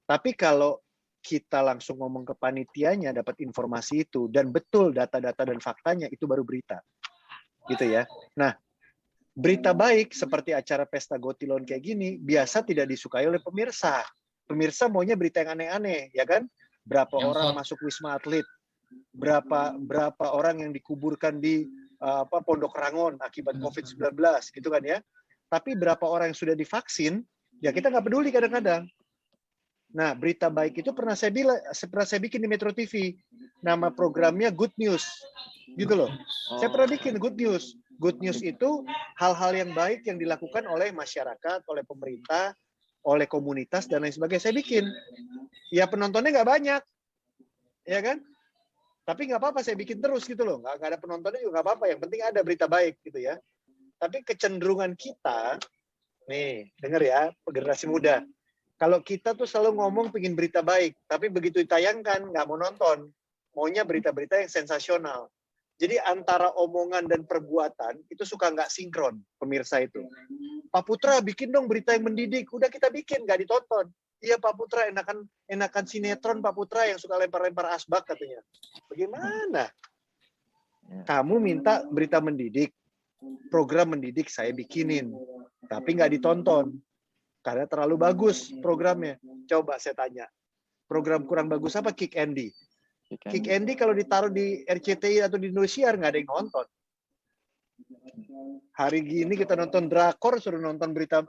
Tapi kalau kita langsung ngomong ke panitianya dapat informasi itu dan betul data-data dan faktanya, itu baru berita. Gitu ya. Nah, berita baik seperti acara Pesta Gotilon kayak gini biasa tidak disukai oleh pemirsa. Pemirsa maunya berita yang aneh-aneh, ya kan? Berapa orang masuk Wisma Atlet, berapa orang yang dikuburkan di Pondok Rangon akibat COVID-19, gitu kan ya. Tapi berapa orang yang sudah divaksin, ya kita nggak peduli kadang-kadang. Nah, berita baik itu pernah saya bikin di Metro TV. Nama programnya Good News. Gitu loh. Saya pernah bikin Good News. Good News itu hal-hal yang baik yang dilakukan oleh masyarakat, oleh pemerintah, oleh komunitas, dan lain sebagainya. Saya bikin. Ya penontonnya nggak banyak. Ya kan? Tapi nggak apa-apa, saya bikin terus gitu loh. Nggak ada penontonnya juga nggak apa-apa. Yang penting ada berita baik gitu ya. Tapi kecenderungan kita, nih, dengar ya, generasi muda. Kalau kita tuh selalu ngomong pengen berita baik, tapi begitu ditayangkan nggak mau nonton. Maunya berita-berita yang sensasional. Jadi antara omongan dan perbuatan itu suka nggak sinkron, pemirsa itu. Pak Putra bikin dong berita yang mendidik. Udah kita bikin, nggak ditonton. Iya Pak Putra, enakan sinetron Pak Putra yang suka lempar-lempar asbak katanya. Bagaimana? Kamu minta berita mendidik, program mendidik saya bikinin, tapi nggak ditonton. Karena terlalu bagus programnya. Coba saya tanya, program kurang bagus apa Kick Andy? Kick Andy kalau ditaruh di RCTI atau di Indosiar nggak ada yang nonton. Hari gini kita nonton drakor, suruh nonton berita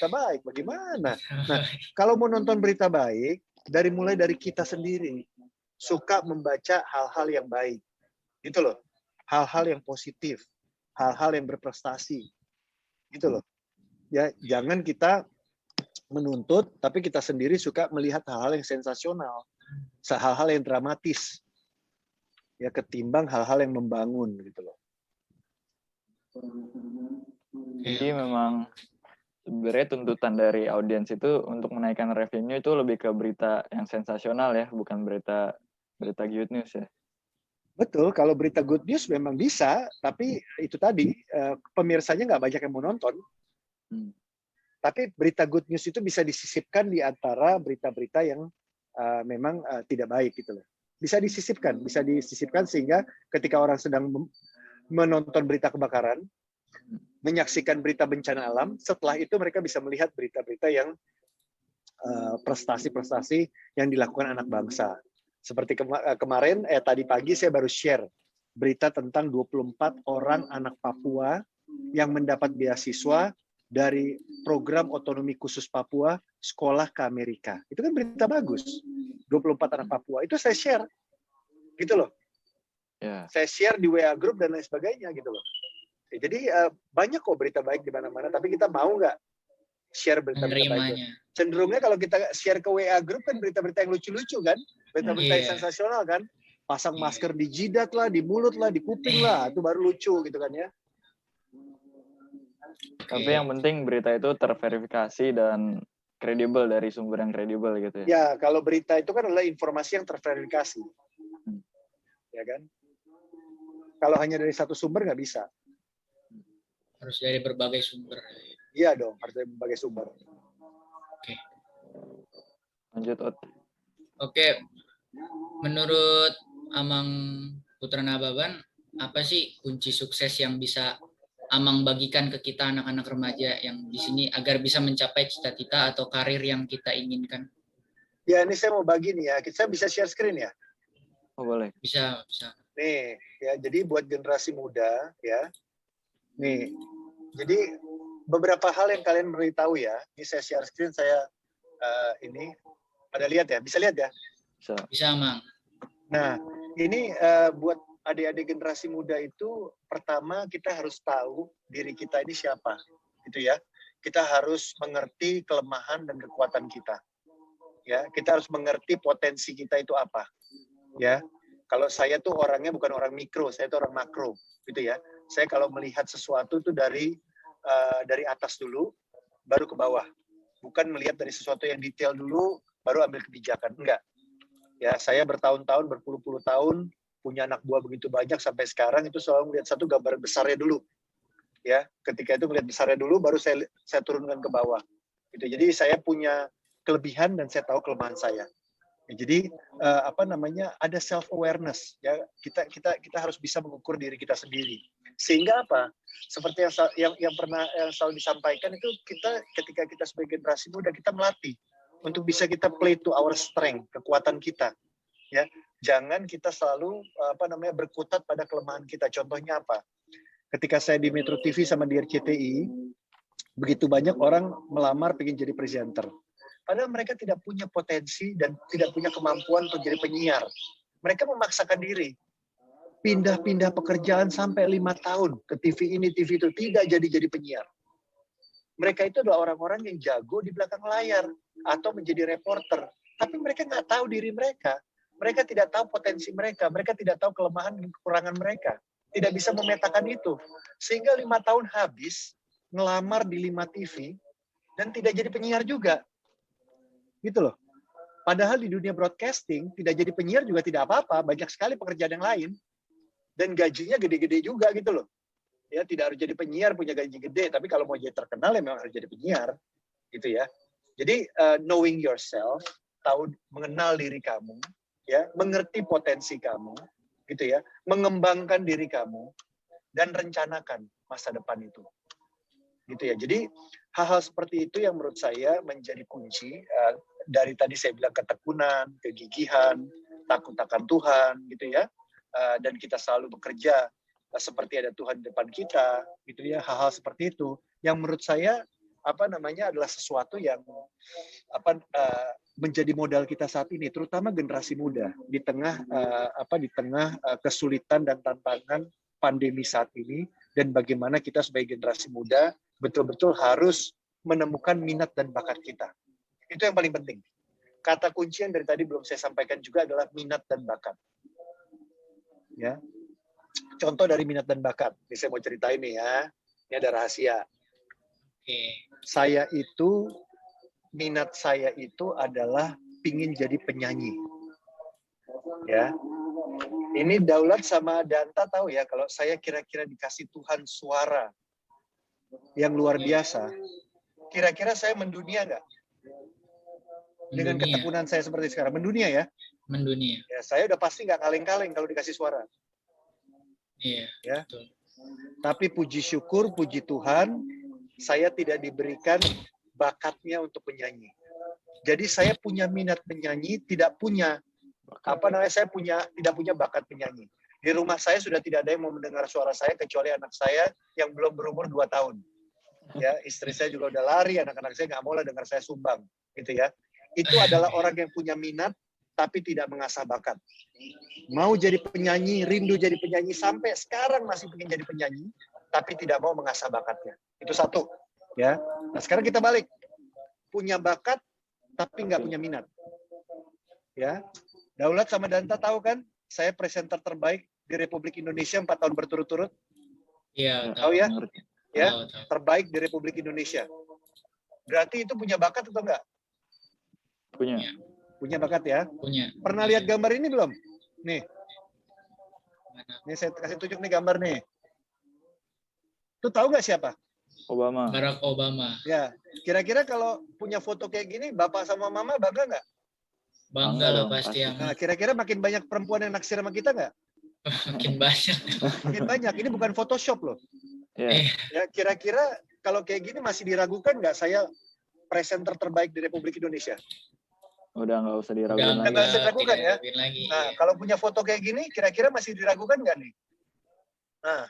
baik. Bagaimana? Nah, kalau mau nonton berita baik, mulai dari kita sendiri. Suka membaca hal-hal yang baik. Gitu loh. Hal-hal yang positif. Hal-hal yang berprestasi. Gitu loh. Ya, jangan kita menuntut, tapi kita sendiri suka melihat hal-hal yang sensasional. Hal-hal yang dramatis. Ya, ketimbang hal-hal yang membangun gitu loh. Jadi memang sebenarnya tuntutan dari audiens itu untuk menaikkan revenue itu lebih ke berita yang sensasional ya, bukan berita good news ya. Betul, kalau berita good news memang bisa, tapi itu tadi pemirsanya nggak banyak yang mau nonton. Tapi berita good news itu bisa disisipkan di antara berita-berita yang memang tidak baik gitu loh. Bisa disisipkan sehingga ketika orang sedang menonton berita kebakaran, menyaksikan berita bencana alam, setelah itu mereka bisa melihat berita-berita yang prestasi-prestasi yang dilakukan anak bangsa. Seperti kemarin, tadi pagi saya baru share berita tentang 24 orang anak Papua yang mendapat beasiswa dari program otonomi khusus Papua sekolah ke Amerika. Itu kan berita bagus. 24 anak Papua. Itu saya share. Gitu loh. Yeah. Saya share di WA group dan lain sebagainya gitu loh. Jadi banyak kok berita baik di mana-mana, tapi kita mau nggak share berita-berita baik? Cenderungnya kalau kita share ke WA group kan berita-berita yang lucu-lucu kan, berita-berita yang sensasional kan, pasang masker di jidat lah, di mulut lah, di kuping lah, itu baru lucu gitu kan ya. Tapi yang penting berita itu terverifikasi dan kredibel dari sumber yang kredibel gitu ya. Ya, kalau berita itu kan adalah informasi yang terverifikasi. Ya kan? Kalau hanya dari satu sumber nggak bisa. Harus dari berbagai sumber. Iya dong, harus dari berbagai sumber. Oke. Lanjut, Ot. Oke. Menurut Amang Putra Nababan, apa sih kunci sukses yang bisa Amang bagikan ke kita anak-anak remaja yang di sini agar bisa mencapai cita-cita atau karir yang kita inginkan? Ya, ini saya mau bagi nih ya. Kita bisa share screen ya? Oh, boleh. Bisa. Nih, ya, jadi buat generasi muda ya. Nih, jadi beberapa hal yang kalian beritahu ya. Ini saya share screen, saya ini pada lihat ya, bisa lihat ya? Bisa, Mang. Nah, ini buat adik-adik generasi muda itu, pertama kita harus tahu diri kita ini siapa, gitu ya. Kita harus mengerti kelemahan dan kekuatan kita. Ya, kita harus mengerti potensi kita itu apa. Ya, kalau saya tuh orangnya bukan orang mikro, saya tuh orang makro, gitu ya. Saya kalau melihat sesuatu tuh dari atas dulu, baru ke bawah. Bukan melihat dari sesuatu yang detail dulu, baru ambil kebijakan. Enggak. Ya, saya bertahun-tahun, berpuluh-puluh tahun punya anak buah begitu banyak sampai sekarang itu selalu melihat satu gambar besarnya dulu. Ya, ketika itu melihat besarnya dulu, baru saya turunkan ke bawah. Gitu. Jadi saya punya kelebihan dan saya tahu kelemahan saya. Ya, jadi ada self awareness. Ya, kita harus bisa mengukur diri kita sendiri. Sehingga apa? Seperti yang selalu disampaikan itu, ketika kita sebagai generasi muda kita melatih untuk bisa kita play to our strength, kekuatan kita. Ya, jangan kita selalu berkutat pada kelemahan kita. Contohnya apa? Ketika saya di Metro TV sama di RCTI, begitu banyak orang melamar pengen jadi presenter. Padahal mereka tidak punya potensi dan tidak punya kemampuan untuk jadi penyiar. Mereka memaksakan diri. Pindah-pindah pekerjaan sampai 5 tahun ke TV ini, TV itu, tidak jadi penyiar. Mereka itu adalah orang-orang yang jago di belakang layar atau menjadi reporter. Tapi mereka nggak tahu diri mereka. Mereka tidak tahu potensi mereka. Mereka tidak tahu kelemahan dan kekurangan mereka. Tidak bisa memetakan itu. Sehingga 5 tahun habis, ngelamar di 5 TV, dan tidak jadi penyiar juga. Gitu loh. Padahal di dunia broadcasting, tidak jadi penyiar juga tidak apa-apa. Banyak sekali pekerjaan yang lain. Dan gajinya gede-gede juga gitu loh. Ya, tidak harus jadi penyiar punya gaji gede, tapi kalau mau jadi terkenal ya memang harus jadi penyiar. Gitu ya. Jadi knowing yourself, tahu mengenal diri kamu, ya, mengerti potensi kamu, gitu ya, mengembangkan diri kamu dan rencanakan masa depan itu. Gitu ya. Jadi hal-hal seperti itu yang menurut saya menjadi kunci dari tadi saya bilang ketekunan, kegigihan, takut akan Tuhan, gitu ya. Dan kita selalu bekerja seperti ada Tuhan di depan kita, gitu ya. Hal-hal seperti itu yang menurut saya adalah sesuatu yang menjadi modal kita saat ini, terutama generasi muda di tengah kesulitan dan tantangan pandemi saat ini, dan bagaimana kita sebagai generasi muda betul-betul harus menemukan minat dan bakat kita. Itu yang paling penting. Kata kunci yang dari tadi belum saya sampaikan juga adalah minat dan bakat. Ya, contoh dari minat dan bakat. Ini saya mau ceritain nih ya. Ini ada rahasia. Minat saya itu adalah pingin jadi penyanyi. Ya, ini Daulat sama Danta tahu ya, kalau saya kira-kira dikasih Tuhan suara yang luar biasa, kira-kira saya mendunia nggak? Dengan ketekunan saya seperti sekarang, mendunia ya? Mendunia. Ya, saya udah pasti nggak kaleng-kaleng kalau dikasih suara. Iya. Ya. Betul. Tapi puji syukur, puji Tuhan, saya tidak diberikan bakatnya untuk menyanyi. Jadi saya punya minat menyanyi, tidak punya tidak punya bakat penyanyi. Di rumah saya sudah tidak ada yang mau mendengar suara saya kecuali anak saya yang belum berumur 2 tahun. Ya, istri saya juga udah lari, anak-anak saya nggak mau lah dengar saya sumbang, gitu ya. Itu adalah orang yang punya minat tapi tidak mengasah bakat. Mau jadi penyanyi, rindu jadi penyanyi, sampai sekarang masih ingin jadi penyanyi, tapi tidak mau mengasah bakatnya. Itu satu. Ya. Nah, sekarang kita balik. Punya bakat tapi nggak punya minat. Ya. Daulat sama Danta tahu kan, saya presenter terbaik di Republik Indonesia 4 tahun berturut-turut. Iya, tahu ya? Ya, tahu. Terbaik di Republik Indonesia. Berarti itu punya bakat atau enggak? Punya. Punya bakat ya? Punya. Pernah lihat gambar ini belum? Nih. Nih saya kasih tunjuk nih gambar nih. Tuh tahu nggak siapa? Obama. Barack Obama. Ya, kira-kira kalau punya foto kayak gini, bapak sama mama bangga nggak? Bangga lah pasti. Nah, kira-kira makin banyak perempuan yang naksir sama kita nggak? Makin banyak. Makin banyak. Ini bukan Photoshop loh. Yeah. Ya, kira-kira kalau kayak gini masih diragukan nggak saya presenter terbaik di Republik Indonesia? Udah nggak usah diragukan lagi. Nggak usah diragukan ya. Nah, kalau punya foto kayak gini, kira-kira masih diragukan nggak nih? Nah,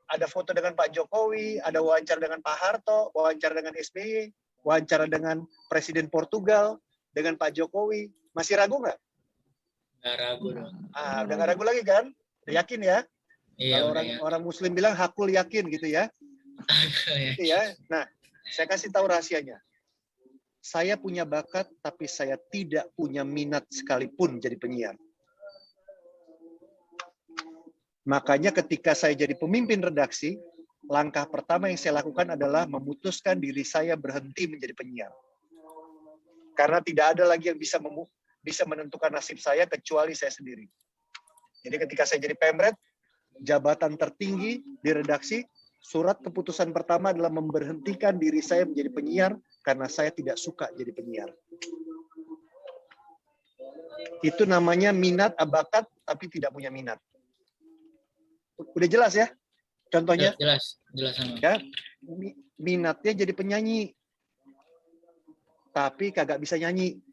ada foto dengan Pak Jokowi, ada wawancara dengan Pak Harto, wawancara dengan SBY, wawancara dengan Presiden Portugal, dengan Pak Jokowi. Masih ragu nggak? Nggak ragu dong. Udah nggak ragu lagi kan? Yakin ya? Iya, kalau orang Muslim bilang hakul yakin gitu ya. Gitu ya. Nah, saya kasih tahu rahasianya. Saya punya bakat, tapi saya tidak punya minat sekalipun jadi penyiar. Makanya ketika saya jadi pemimpin redaksi, langkah pertama yang saya lakukan adalah memutuskan diri saya berhenti menjadi penyiar. Karena tidak ada lagi yang bisa menentukan nasib saya kecuali saya sendiri. Jadi ketika saya jadi pemret, jabatan tertinggi di redaksi, surat keputusan pertama adalah memberhentikan diri saya menjadi penyiar karena saya tidak suka jadi penyiar. Itu namanya minat, bakat, tapi tidak punya minat. Udah jelas ya? Contohnya? Jelas. Ya, minatnya jadi penyanyi, tapi kagak bisa nyanyi.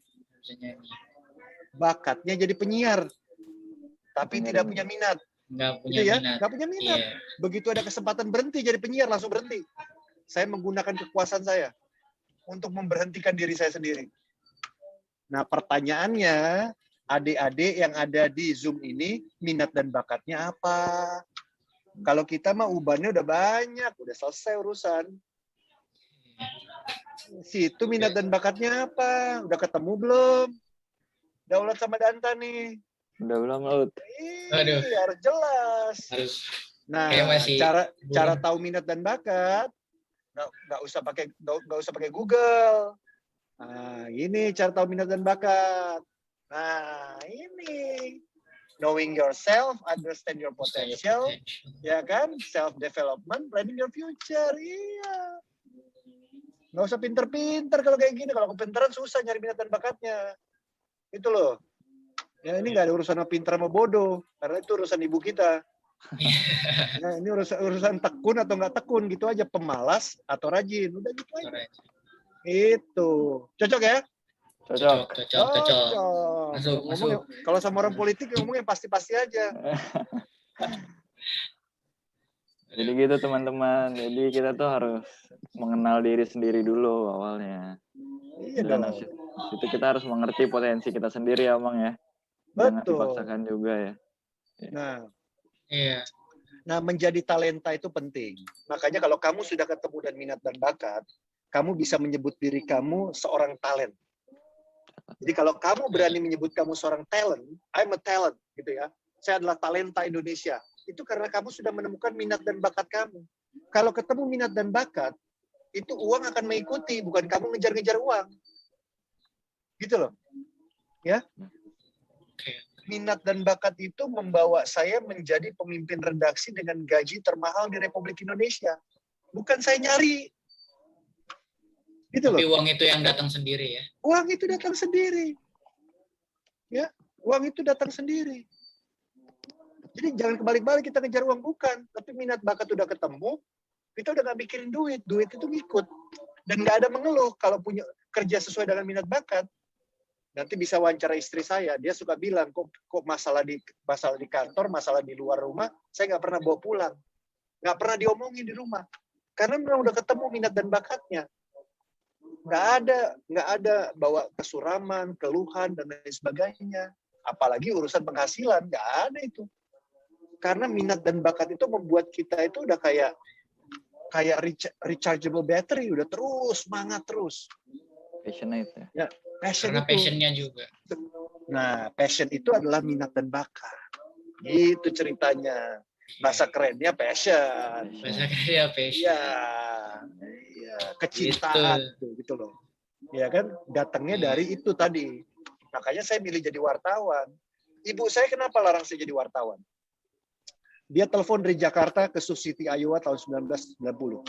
Bakatnya jadi penyiar, tapi tidak punya minat. Nggak punya minat. Yeah. Begitu ada kesempatan berhenti jadi penyiar, langsung berhenti. Saya menggunakan kekuasaan saya untuk memberhentikan diri saya sendiri. Nah, pertanyaannya, adik-adik yang ada di Zoom ini, minat dan bakatnya apa? Kalau kita mah ubannya udah banyak, udah selesai urusan. Situ minat dan bakatnya apa? Udah ketemu belum? Daulat sama Danta nih. Udah belum, Laut? Harus jelas. Nah, cara tahu minat dan bakat, nggak usah pakai Google. Nah, ini cara tahu minat dan bakat. Nah, ini knowing yourself, understand your potential, ya kan? Self development, planning your future. Iya. Nggak usah pinter-pinter kalau kayak gini. Kalau kepinteran susah nyari minat dan bakatnya. Itu loh. Ya, ini nggak ada urusan sama pinter sama bodoh, karena itu urusan ibu kita. Nah, ini urusan tekun atau nggak tekun gitu aja, pemalas atau rajin, udah gitu aja. Itu cocok ya? Cocok. Masuk. Kalau sama orang politik ngomongnya pasti-pasti aja. Jadi gitu teman-teman. Jadi kita tuh harus mengenal diri sendiri dulu awalnya. Iya Dan dong. itu kita harus mengerti potensi kita sendiri ya, Bang ya. Jangan dipaksakan juga ya. Nah, iya. Nah, menjadi talenta itu penting. Makanya kalau kamu sudah ketemu dan minat dan bakat, kamu bisa menyebut diri kamu seorang talent. Jadi kalau kamu berani menyebut kamu seorang talent, I'm a talent, gitu ya. Saya adalah talenta Indonesia. Itu karena kamu sudah menemukan minat dan bakat kamu. Kalau ketemu minat dan bakat, itu uang akan mengikuti, bukan kamu ngejar-ngejar uang. Gitu loh. Ya. Minat dan bakat itu membawa saya menjadi pemimpin redaksi dengan gaji termahal di Republik Indonesia. Bukan saya nyari. Gitu loh. Tapi uang itu yang datang sendiri ya. Uang itu datang sendiri. Ya, uang itu datang sendiri. Jadi jangan kebalik-balik kita ngejar uang, bukan. Tapi minat bakat udah ketemu, kita udah nggak mikirin duit. Duit itu ngikut. Dan nggak ada mengeluh kalau punya kerja sesuai dengan minat bakat. Nanti bisa wawancara istri saya, dia suka bilang, kok masalah di kantor, masalah di luar rumah, saya nggak pernah bawa pulang. Nggak pernah diomongin di rumah. Karena memang udah ketemu minat dan bakatnya. Nggak ada bawa kesuraman, keluhan, dan lain sebagainya. Apalagi urusan penghasilan, nggak ada itu. Karena minat dan bakat itu membuat kita itu udah kayak rechargeable battery, udah terus, semangat terus. Passionate ya. Karena passionnya juga. Nah, passion itu adalah minat dan bakat. Itu ceritanya. Bahasa kerennya passion. Bahasa kerennya passion. Iya, kecintaan gitu loh. Ya kan, datangnya dari itu tadi. Makanya saya milih jadi wartawan. Ibu saya kenapa larang saya jadi wartawan? Dia telepon dari Jakarta ke Sioux City, Iowa tahun 1990.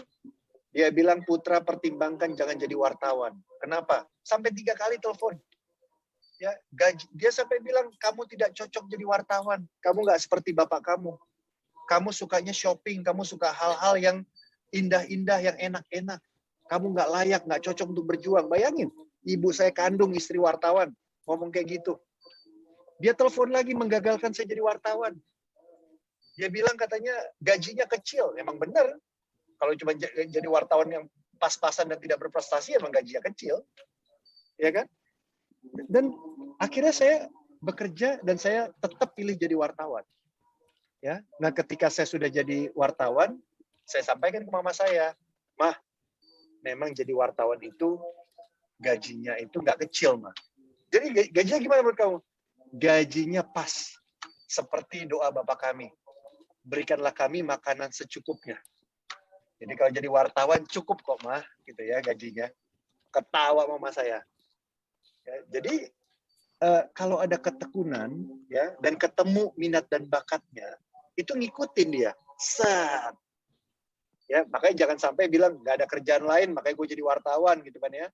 Dia bilang, Putra pertimbangkan jangan jadi wartawan. Kenapa? Sampai 3 kali telepon. Ya, dia sampai bilang, kamu tidak cocok jadi wartawan. Kamu nggak seperti bapak kamu. Kamu sukanya shopping, kamu suka hal-hal yang indah-indah, yang enak-enak. Kamu nggak layak, nggak cocok untuk berjuang. Bayangin, ibu saya kandung istri wartawan. Ngomong kayak gitu. Dia telepon lagi menggagalkan saya jadi wartawan. Dia bilang katanya gajinya kecil. Emang benar. Kalau cuma jadi wartawan yang pas-pasan dan tidak berprestasi, emang gajinya kecil. Ya kan? Dan akhirnya saya bekerja dan saya tetap pilih jadi wartawan. Ya. Nah, ketika saya sudah jadi wartawan, saya sampaikan ke mama saya, Mah, memang jadi wartawan itu gajinya itu nggak kecil, Mah. Jadi gajinya gimana menurut kamu? Gajinya pas. Seperti doa bapak kami. berikanlah kami makanan secukupnya. Jadi kalau jadi wartawan cukup kok mah, gitu ya gajinya. Ketawa mama saya. Ya, jadi kalau ada ketekunan ya dan ketemu minat dan bakatnya, itu ngikutin dia. Set. Ya, makanya jangan sampai bilang nggak ada kerjaan lain, makanya gue jadi wartawan gitu kan ya.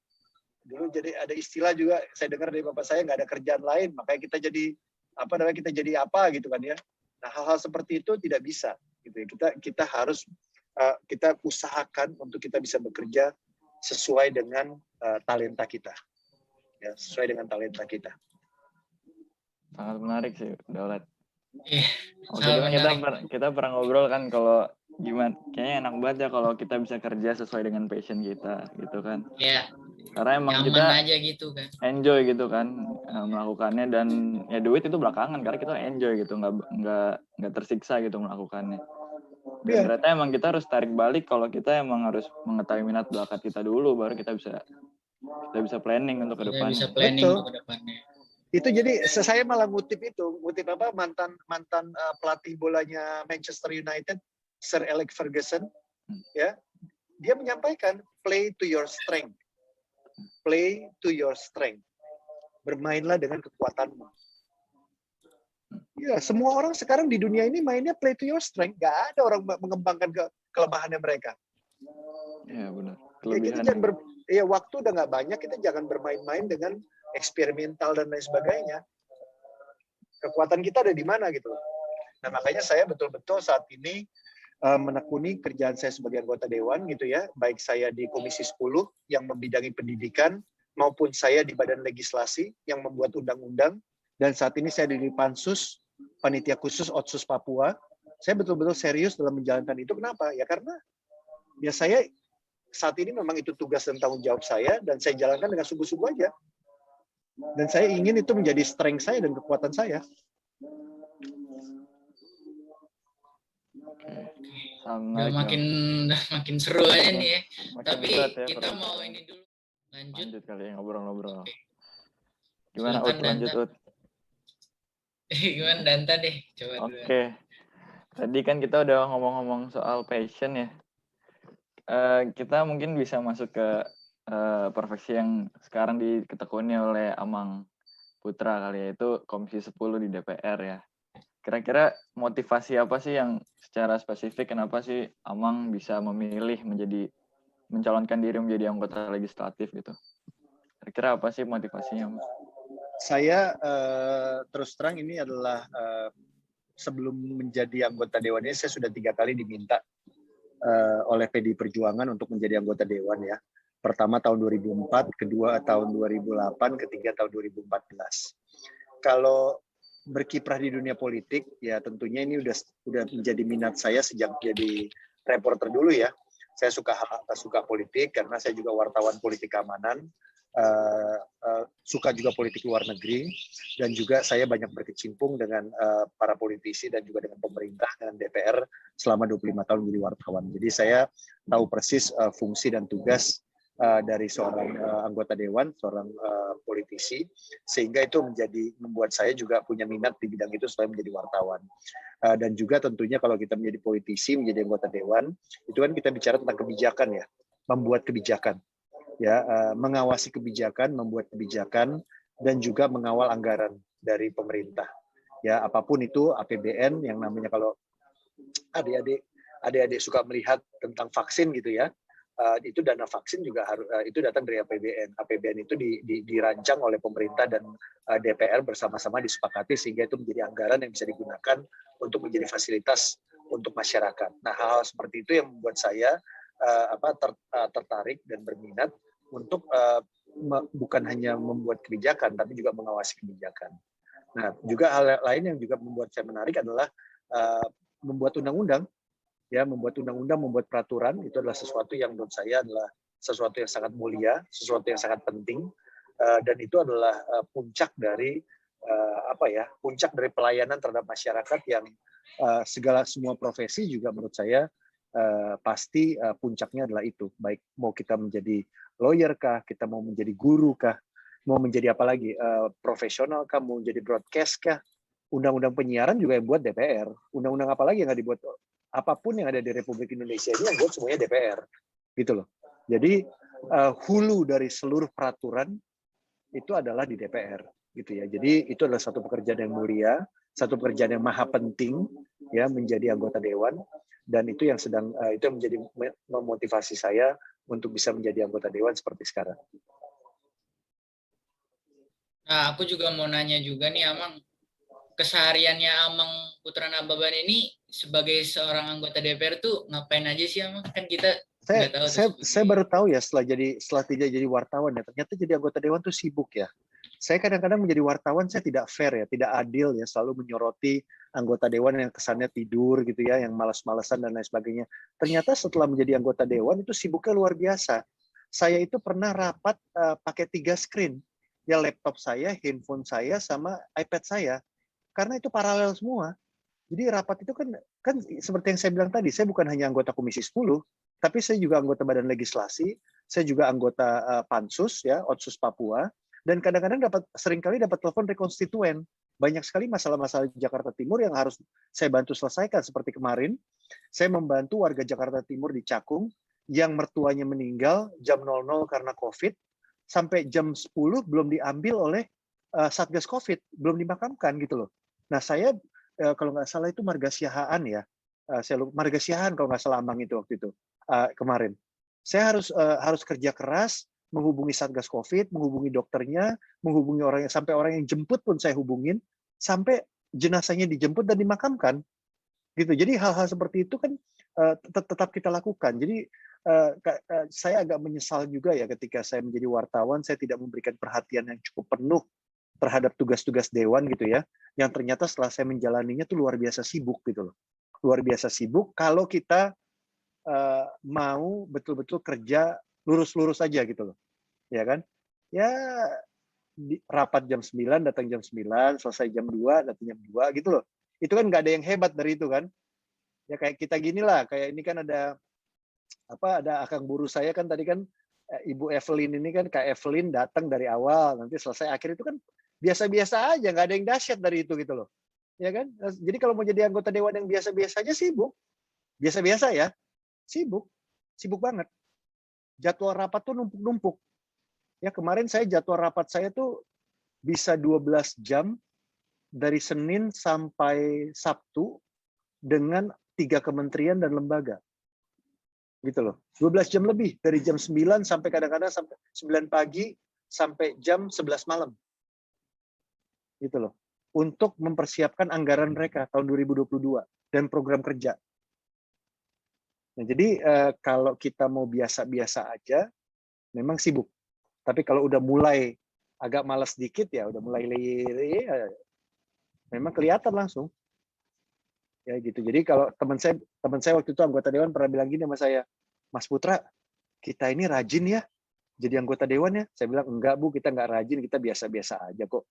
Dulu jadi ada istilah juga saya dengar dari bapak saya, nggak ada kerjaan lain, makanya kita jadi apa gitu kan ya. Nah, hal-hal seperti itu tidak bisa gitu ya. Kita harus kita usahakan untuk kita bisa bekerja sesuai dengan talenta kita. Ya, sesuai dengan talenta kita. Sangat menarik sih, Daulat. Sangat kita pernah ngobrol kan kalau gimana, kayaknya enak banget ya kalau kita bisa kerja sesuai dengan passion kita gitu kan. Iya. Karena emang Nyaman kita aja gitu kan. Enjoy gitu kan melakukannya, dan ya duit itu belakangan karena kita enjoy gitu, nggak tersiksa gitu melakukannya. Dan ternyata emang kita harus tarik balik kalau kita emang harus mengetahui minat bakat kita dulu, baru kita bisa planning untuk kedepannya. Bisa planning untuk kedepannya. Itu jadi saya malah ngutip apa mantan pelatih bolanya Manchester United, Sir Alex Ferguson, ya, dia menyampaikan play to your strength. Play to your strength. Bermainlah dengan kekuatanmu. Ya, semua orang sekarang di dunia ini mainnya play to your strength. Gak ada orang mengembangkan kelemahannya mereka. Iya benar. Ya, kita jangan waktu udah nggak banyak, kita jangan bermain-main dengan eksperimental dan lain sebagainya. Kekuatan kita ada di mana gitu. Nah, makanya saya betul-betul saat ini menekuni kerjaan saya sebagai anggota dewan gitu ya, baik saya di Komisi 10 yang membidangi pendidikan maupun saya di Badan Legislasi yang membuat undang-undang, dan saat ini saya di Pansus Panitia Khusus Otsus Papua. Saya betul-betul serius dalam menjalankan itu. Kenapa? Ya karena ya saya saat ini memang itu tugas dan tanggung jawab saya, dan saya jalankan dengan sungguh-sungguh aja. Dan saya ingin itu menjadi strength saya dan kekuatan saya. Udah makin seru aja nih ya. Tapi kita mau ini dulu lanjut kali ya ngobrol-ngobrol. Gimana Ut, lanjut Ut? Gimana Danta deh, coba dulu. Oke. Tadi kan kita udah ngomong-ngomong soal passion ya. Kita mungkin bisa masuk ke profesi yang sekarang ditekuni oleh Amang Putra kali ya, itu Komisi 10 di DPR ya. Kira-kira motivasi apa sih yang secara spesifik kenapa sih Amang bisa memilih mencalonkan diri menjadi anggota legislatif gitu? Kira-kira apa sih motivasinya, Mas? Saya terus terang ini adalah sebelum menjadi anggota dewan ini saya sudah 3 kali diminta oleh PDI Perjuangan untuk menjadi anggota dewan ya. Pertama tahun 2004, kedua tahun 2008, ketiga tahun 2014. Kalau berkiprah di dunia politik, ya tentunya ini udah menjadi minat saya sejak jadi reporter dulu ya. Saya suka politik karena saya juga wartawan politik keamanan, suka juga politik luar negeri, dan juga saya banyak berkecimpung dengan para politisi dan juga dengan pemerintah dan DPR selama 25 tahun jadi wartawan. Jadi saya tahu persis fungsi dan tugas dari seorang anggota dewan, seorang politisi, sehingga itu membuat saya juga punya minat di bidang itu selain menjadi wartawan. Dan juga tentunya kalau kita menjadi politisi, menjadi anggota dewan, itu kan kita bicara tentang kebijakan ya, membuat kebijakan, ya, mengawasi kebijakan, membuat kebijakan, dan juga mengawal anggaran dari pemerintah. Ya, apapun itu APBN yang namanya, kalau adik-adik suka melihat tentang vaksin gitu ya. Itu dana vaksin juga harus itu datang dari APBN. APBN itu dirancang oleh pemerintah dan DPR bersama-sama disepakati sehingga itu menjadi anggaran yang bisa digunakan untuk menjadi fasilitas untuk masyarakat. Nah, hal-hal seperti itu yang membuat saya tertarik dan berminat untuk bukan hanya membuat kebijakan tapi juga mengawasi kebijakan. Nah, juga hal lain yang juga membuat saya menarik adalah membuat undang-undang. Ya, membuat undang-undang, membuat peraturan, itu adalah sesuatu yang menurut saya adalah sesuatu yang sangat mulia, sesuatu yang sangat penting, dan itu adalah puncak dari puncak dari pelayanan terhadap masyarakat yang semua profesi juga menurut saya pasti puncaknya adalah itu. Baik mau kita menjadi lawyer kah, kita mau menjadi guru kah, mau menjadi apa lagi, profesional kah, mau menjadi broadcast kah, Undang-undang penyiaran juga yang buat DPR. Undang-undang apa lagi yang nggak dibuat? Apapun yang ada di Republik Indonesia ini yang buat semuanya DPR. Gitu loh. Jadi hulu dari seluruh peraturan itu adalah di DPR. Gitu ya. Jadi itu adalah satu pekerjaan yang mulia, satu pekerjaan yang maha penting ya menjadi anggota dewan, dan itu yang itu yang menjadi memotivasi saya untuk bisa menjadi anggota dewan seperti sekarang. Nah, aku juga mau nanya juga nih, Amang. Kesehariannya Amang Putra Nababan ini sebagai seorang anggota DPR tuh ngapain aja sih, Amang? Kan kita nggak tahu. Saya baru tahu ya setelah tidak jadi wartawan ya, ternyata jadi anggota dewan tuh sibuk ya. Saya kadang-kadang menjadi wartawan saya tidak fair ya, tidak adil ya, selalu menyoroti anggota dewan yang kesannya tidur gitu ya, yang malas-malasan dan lain sebagainya. Ternyata setelah menjadi anggota dewan itu sibuknya luar biasa. Saya itu pernah rapat pakai 3 screen, ya laptop saya, handphone saya, sama iPad saya. Karena itu paralel semua. Jadi rapat itu kan seperti yang saya bilang tadi, saya bukan hanya anggota Komisi 10, tapi saya juga anggota Badan Legislasi, saya juga anggota Pansus ya, Otsus Papua, dan kadang-kadang seringkali dapat telepon dari konstituen. Banyak sekali masalah-masalah di Jakarta Timur yang harus saya bantu selesaikan. Seperti kemarin, saya membantu warga Jakarta Timur di Cakung yang mertuanya meninggal jam 00 karena COVID, sampai jam 10 belum diambil oleh Satgas COVID, belum dimakamkan gitu loh. Nah saya kalau nggak salah itu Marga Siahaan ya, saya lupa, Marga Siahaan kalau nggak salah Amang itu waktu itu kemarin. Saya harus kerja keras, menghubungi Satgas COVID, menghubungi dokternya, menghubungi sampai orang yang jemput pun saya hubungin, sampai jenazahnya dijemput dan dimakamkan. Gitu. Jadi hal-hal seperti itu kan tetap kita lakukan. Jadi saya agak menyesal juga ya ketika saya menjadi wartawan, saya tidak memberikan perhatian yang cukup penuh terhadap tugas-tugas dewan gitu ya, yang ternyata setelah saya menjalaninya tuh luar biasa sibuk gitu loh. Luar biasa sibuk kalau kita mau betul-betul kerja lurus-lurus aja gitu loh. Ya kan? Ya rapat jam 9, datang jam 9, selesai jam 2, datang jam 2 gitu loh. Itu kan nggak ada yang hebat dari itu kan. Ya kayak kita gini lah, kayak ini kan ada akang buru saya kan tadi kan Ibu Evelyn ini kan, Kak Evelyn datang dari awal, nanti selesai akhir itu kan biasa-biasa aja, nggak ada yang dahsyat dari itu gitu loh. Ya kan? Jadi kalau mau jadi anggota dewan yang biasa-biasa aja sibuk. Biasa-biasa ya, sibuk. Sibuk banget. Jadwal rapat tuh numpuk-numpuk. Ya kemarin saya jadwal rapat saya tuh bisa 12 jam dari Senin sampai Sabtu dengan 3 kementerian dan lembaga. Gitu loh. 12 jam lebih dari jam 9 sampai kadang-kadang sampai 9 pagi sampai jam 11 malam. Gitu loh. Untuk mempersiapkan anggaran mereka tahun 2022 dan program kerja. Nah, jadi kalau kita mau biasa-biasa aja memang sibuk. Tapi kalau udah mulai agak malas dikit ya udah mulai memang kelihatan langsung. Ya gitu. Jadi kalau teman saya waktu itu anggota dewan pernah bilang gini sama saya, Mas Putra, kita ini rajin ya jadi anggota dewan ya. Saya bilang enggak Bu, kita enggak rajin, kita biasa-biasa aja kok.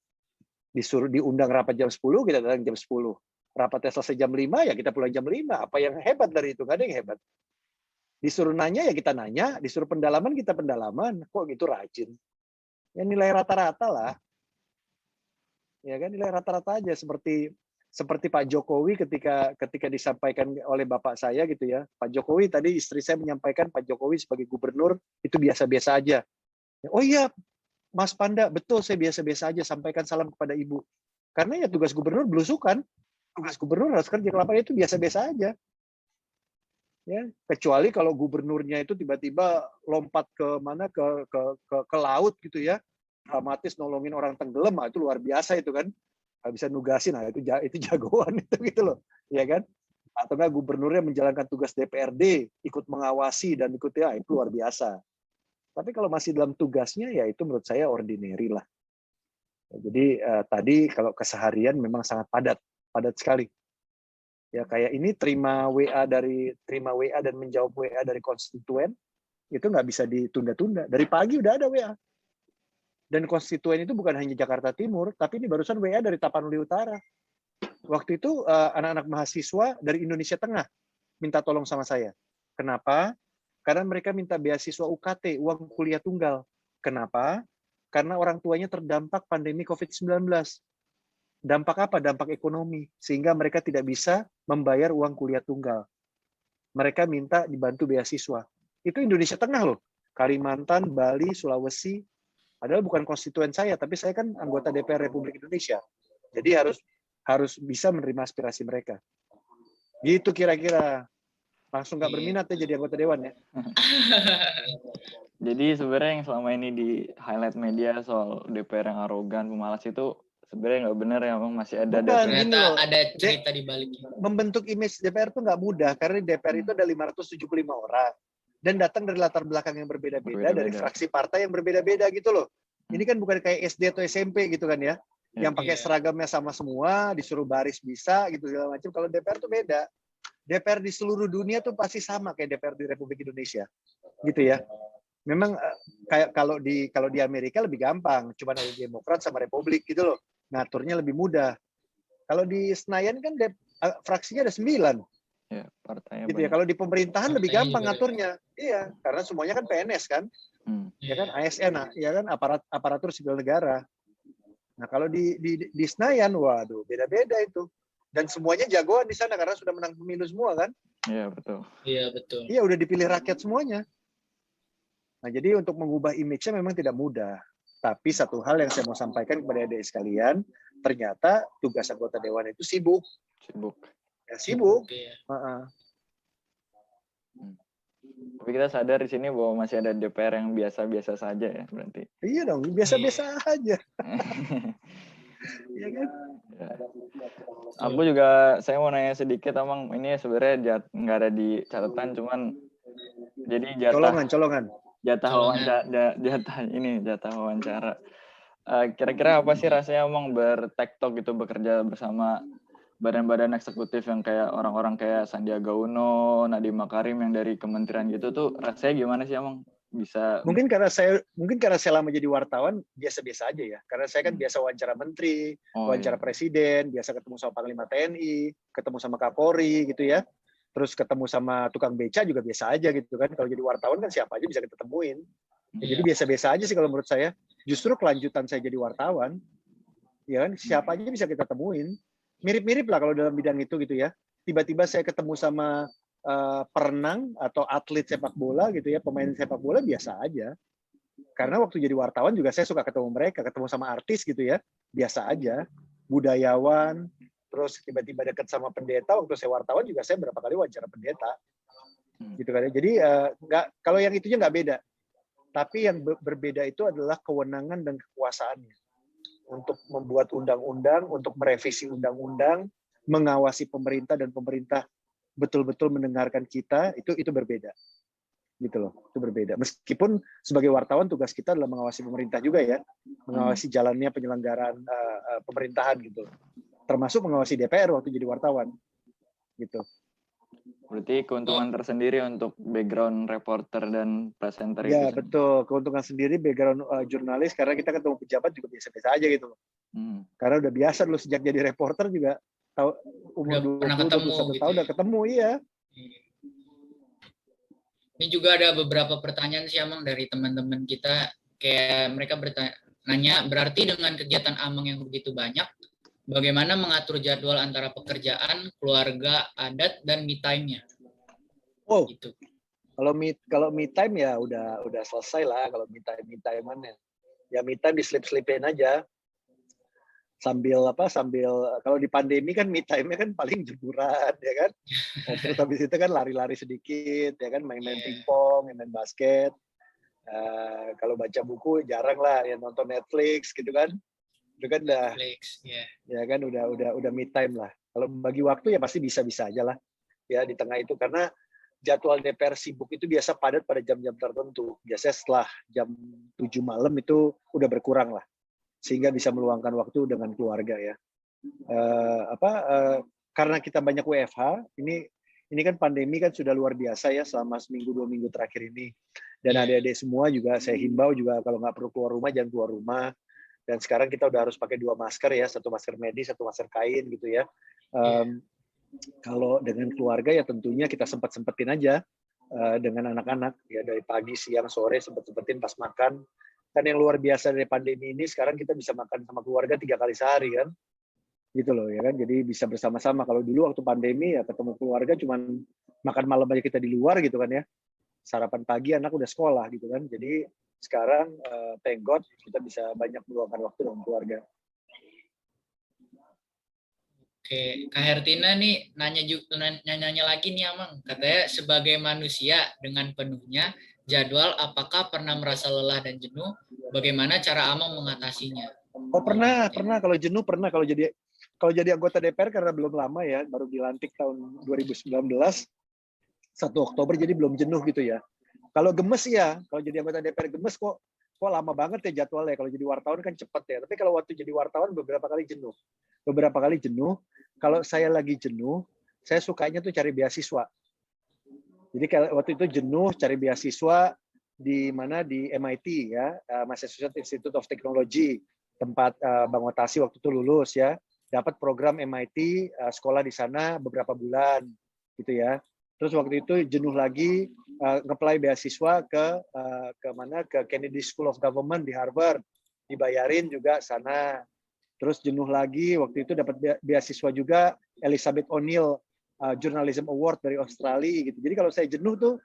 Disuruh diundang rapat jam 10, kita datang jam 10. Rapatnya selesai jam 5 ya kita pulang jam 5. Apa yang hebat dari itu? Enggak ada yang hebat. Disuruh nanya ya kita nanya, disuruh pendalaman kita pendalaman. Kok gitu rajin? Ya nilai rata-rata lah. Ya kan nilai rata-rata aja seperti Pak Jokowi ketika disampaikan oleh bapak saya gitu ya. Pak Jokowi tadi istri saya menyampaikan Pak Jokowi sebagai gubernur itu biasa-biasa aja. Oh iya, Mas Panda, betul saya biasa-biasa aja, sampaikan salam kepada Ibu. Karena ya tugas gubernur belusukan. Tugas gubernur harus kerja ke lapangan itu biasa-biasa aja. Ya, kecuali kalau gubernurnya itu tiba-tiba lompat ke mana ke laut gitu ya. Dramatis nolongin orang tenggelam, itu luar biasa itu kan. Nggak bisa nugasin, nah itu jagoan itu gitu loh, ya kan? Atau nggak gubernurnya menjalankan tugas DPRD, ikut mengawasi dan ikut ya itu luar biasa. Tapi kalau masih dalam tugasnya ya itu menurut saya ordinary lah. Jadi tadi kalau keseharian memang sangat padat sekali. Ya kayak ini terima WA dan menjawab WA dari konstituen itu nggak bisa ditunda-tunda. Dari pagi udah ada WA. Dan konstituen itu bukan hanya Jakarta Timur, tapi ini barusan WA dari Tapanuli Utara. Waktu itu anak-anak mahasiswa dari Indonesia Tengah minta tolong sama saya. Kenapa? Karena mereka minta beasiswa UKT, uang kuliah tunggal. Kenapa? Karena orang tuanya terdampak pandemi COVID-19. Dampak apa? Dampak ekonomi. Sehingga mereka tidak bisa membayar uang kuliah tunggal. Mereka minta dibantu beasiswa. Itu Indonesia Tengah loh. Kalimantan, Bali, Sulawesi. Padahal bukan konstituen saya, tapi saya kan anggota DPR Republik Indonesia. Jadi harus bisa menerima aspirasi mereka. Gitu kira-kira. Langsung nggak berminat ya jadi anggota dewan ya. Jadi sebenarnya yang selama ini di highlight media soal DPR yang arogan, pemalas itu sebenarnya nggak benar ya, Bang. Masih ada Bukan, dasar. gini loh. Ada cerita di baliknya. Membentuk image DPR itu nggak mudah, karena di DPR itu ada 575 orang. Dan datang dari latar belakang yang berbeda-beda, dari fraksi partai yang berbeda-beda gitu loh. Ini kan bukan kayak SD atau SMP gitu kan ya, yang pakai seragamnya sama semua, disuruh baris bisa gitu segala macam. Kalau DPR tuh beda. DPR di seluruh dunia tuh pasti sama kayak DPR di Republik Indonesia, gitu ya. Memang kayak kalau di Amerika lebih gampang, cuma ada Demokrat sama Republik gitu loh, ngaturnya lebih mudah. Kalau di Senayan kan fraksinya ada 9. Ya, partainya gitu ya. Kalau di pemerintahan lebih gampang ngaturnya. Iya, karena semuanya kan PNS kan. Ya kan ASN, ya kan aparatur sipil negara. Nah, kalau di Senayan, waduh, beda-beda itu. Dan semuanya jagoan di sana karena sudah menang pemilu semua kan? Iya, betul. Iya, betul. Iya, udah dipilih rakyat semuanya. Nah, jadi untuk mengubah image-nya memang tidak mudah. Tapi satu hal yang saya mau sampaikan kepada adik sekalian, ternyata tugas anggota dewan itu sibuk. Ya, sibuk. Tapi kita sadar di sini bahwa masih ada DPR yang biasa-biasa saja ya, berarti. Iya dong, biasa-biasa aja. Iya kan? Ya. Aku juga, saya mau nanya sedikit, Amang. Ini sebenarnya nggak ada di catatan, cuman jadi colongan. Jatah wawancara. Kira-kira apa sih rasanya Amang bertektok gitu, bekerja bersama badan-badan eksekutif yang kayak orang-orang kayak Sandiaga Uno, Nadiem Makarim yang dari kementerian gitu tuh, rasanya gimana sih Amang? Bisa mungkin karena saya lama jadi wartawan biasa-biasa aja ya, karena saya kan biasa wawancara menteri, wawancara presiden, biasa ketemu sama Panglima TNI, ketemu sama Kapolri gitu ya, terus ketemu sama tukang beca juga biasa aja gitu kan. Kalau jadi wartawan kan siapa aja bisa kita temuin ya, jadi biasa-biasa aja sih kalau menurut saya. Justru kelanjutan saya jadi wartawan ya kan, siapa aja bisa kita temuin, mirip-mirip lah kalau dalam bidang itu gitu ya. Tiba-tiba saya ketemu sama perenang atau atlet sepak bola gitu ya, pemain sepak bola biasa aja. Karena waktu jadi wartawan juga saya suka ketemu mereka, ketemu sama artis gitu ya, biasa aja. Budayawan, terus tiba-tiba dekat sama pendeta. Waktu saya wartawan juga saya berapa kali wawancara pendeta, gitu kan. Jadi kalau yang itunya nggak beda, tapi yang berbeda itu adalah kewenangan dan kekuasaannya untuk membuat undang-undang, untuk merevisi undang-undang, mengawasi pemerintah dan pemerintah betul-betul mendengarkan kita, itu berbeda, gitu loh, itu berbeda. Meskipun sebagai wartawan tugas kita adalah mengawasi pemerintah juga ya, mengawasi jalannya penyelenggaraan pemerintahan gitu, termasuk mengawasi DPR waktu jadi wartawan, gitu. Berarti keuntungan tersendiri untuk background reporter dan presenter ya, itu. Betul, keuntungan sendiri background jurnalis karena kita ketemu pejabat juga biasa-biasa aja gitu loh. Karena udah biasa dulu sejak jadi reporter juga. Umur 20-21 tahun udah ketemu, iya. Ini juga ada beberapa pertanyaan sih Amang dari teman-teman kita, kayak mereka bertanya, berarti dengan kegiatan Amang yang begitu banyak, bagaimana mengatur jadwal antara pekerjaan, keluarga, adat, dan me time-nya? Oh, gitu. Kalau me time ya udah selesai lah. Kalau me time-an ya me time diselip-selipin aja. Sambil kalau di pandemi kan me time-nya kan paling jemuran ya kan. Terus habis itu kan lari-lari sedikit ya kan, main-main pingpong, main basket. Kalau baca buku jarang lah, ya nonton Netflix gitu kan. Itu kan udah Netflix, ya kan udah me time lah. Kalau bagi waktu ya pasti bisa-bisa aja lah ya di tengah itu, karena jadwal DPR sibuk itu biasa padat pada jam-jam tertentu. Biasanya setelah jam 7 malam itu udah berkurang lah, sehingga bisa meluangkan waktu dengan keluarga ya. Karena kita banyak WFH, ini kan pandemi kan sudah luar biasa ya selama seminggu 2 minggu terakhir ini. Dan adik-adik semua juga saya himbau juga kalau nggak perlu keluar rumah jangan keluar rumah. Dan sekarang kita udah harus pakai 2 masker ya, 1 masker medis, 1 masker kain gitu ya. Kalau dengan keluarga ya tentunya kita sempetin aja dengan anak-anak ya, dari pagi, siang, sore sempetin pas makan. Kan yang luar biasa dari pandemi ini sekarang kita bisa makan sama keluarga 3 kali sehari kan. gitu loh ya kan. Jadi bisa bersama-sama. Kalau dulu waktu pandemi ya ketemu keluarga cuman makan malam aja kita di luar gitu kan ya. Sarapan pagi anak udah sekolah gitu kan. Jadi sekarang thank God kita bisa banyak meluangkan waktu dengan keluarga. Oke, Kak Hertina nih nanya lagi nih Amang. Katanya sebagai manusia dengan penuhnya jadwal, apakah pernah merasa lelah dan jenuh? Bagaimana cara Amang mengatasinya? Oh pernah. Kalau jenuh pernah. Kalau jadi anggota DPR karena belum lama ya, baru dilantik tahun 2019, 1 Oktober, jadi belum jenuh gitu ya. Kalau gemes ya, kalau jadi anggota DPR gemes kok lama banget ya jadwalnya. Kalau jadi wartawan kan cepet ya. Tapi kalau waktu jadi wartawan beberapa kali jenuh. Kalau saya lagi jenuh, saya sukanya tuh cari beasiswa. Jadi kalau waktu itu jenuh cari beasiswa di mana di MIT ya, Massachusetts Institute of Technology, tempat Bang Otasi waktu itu lulus ya, dapat program MIT, sekolah di sana beberapa bulan gitu ya. Terus waktu itu jenuh lagi nge-apply beasiswa ke Kennedy School of Government di Harvard, dibayarin juga sana. Terus jenuh lagi waktu itu dapat beasiswa juga Elizabeth O'Neill Journalism Award dari Australia gitu. Jadi kalau saya jenuh tuh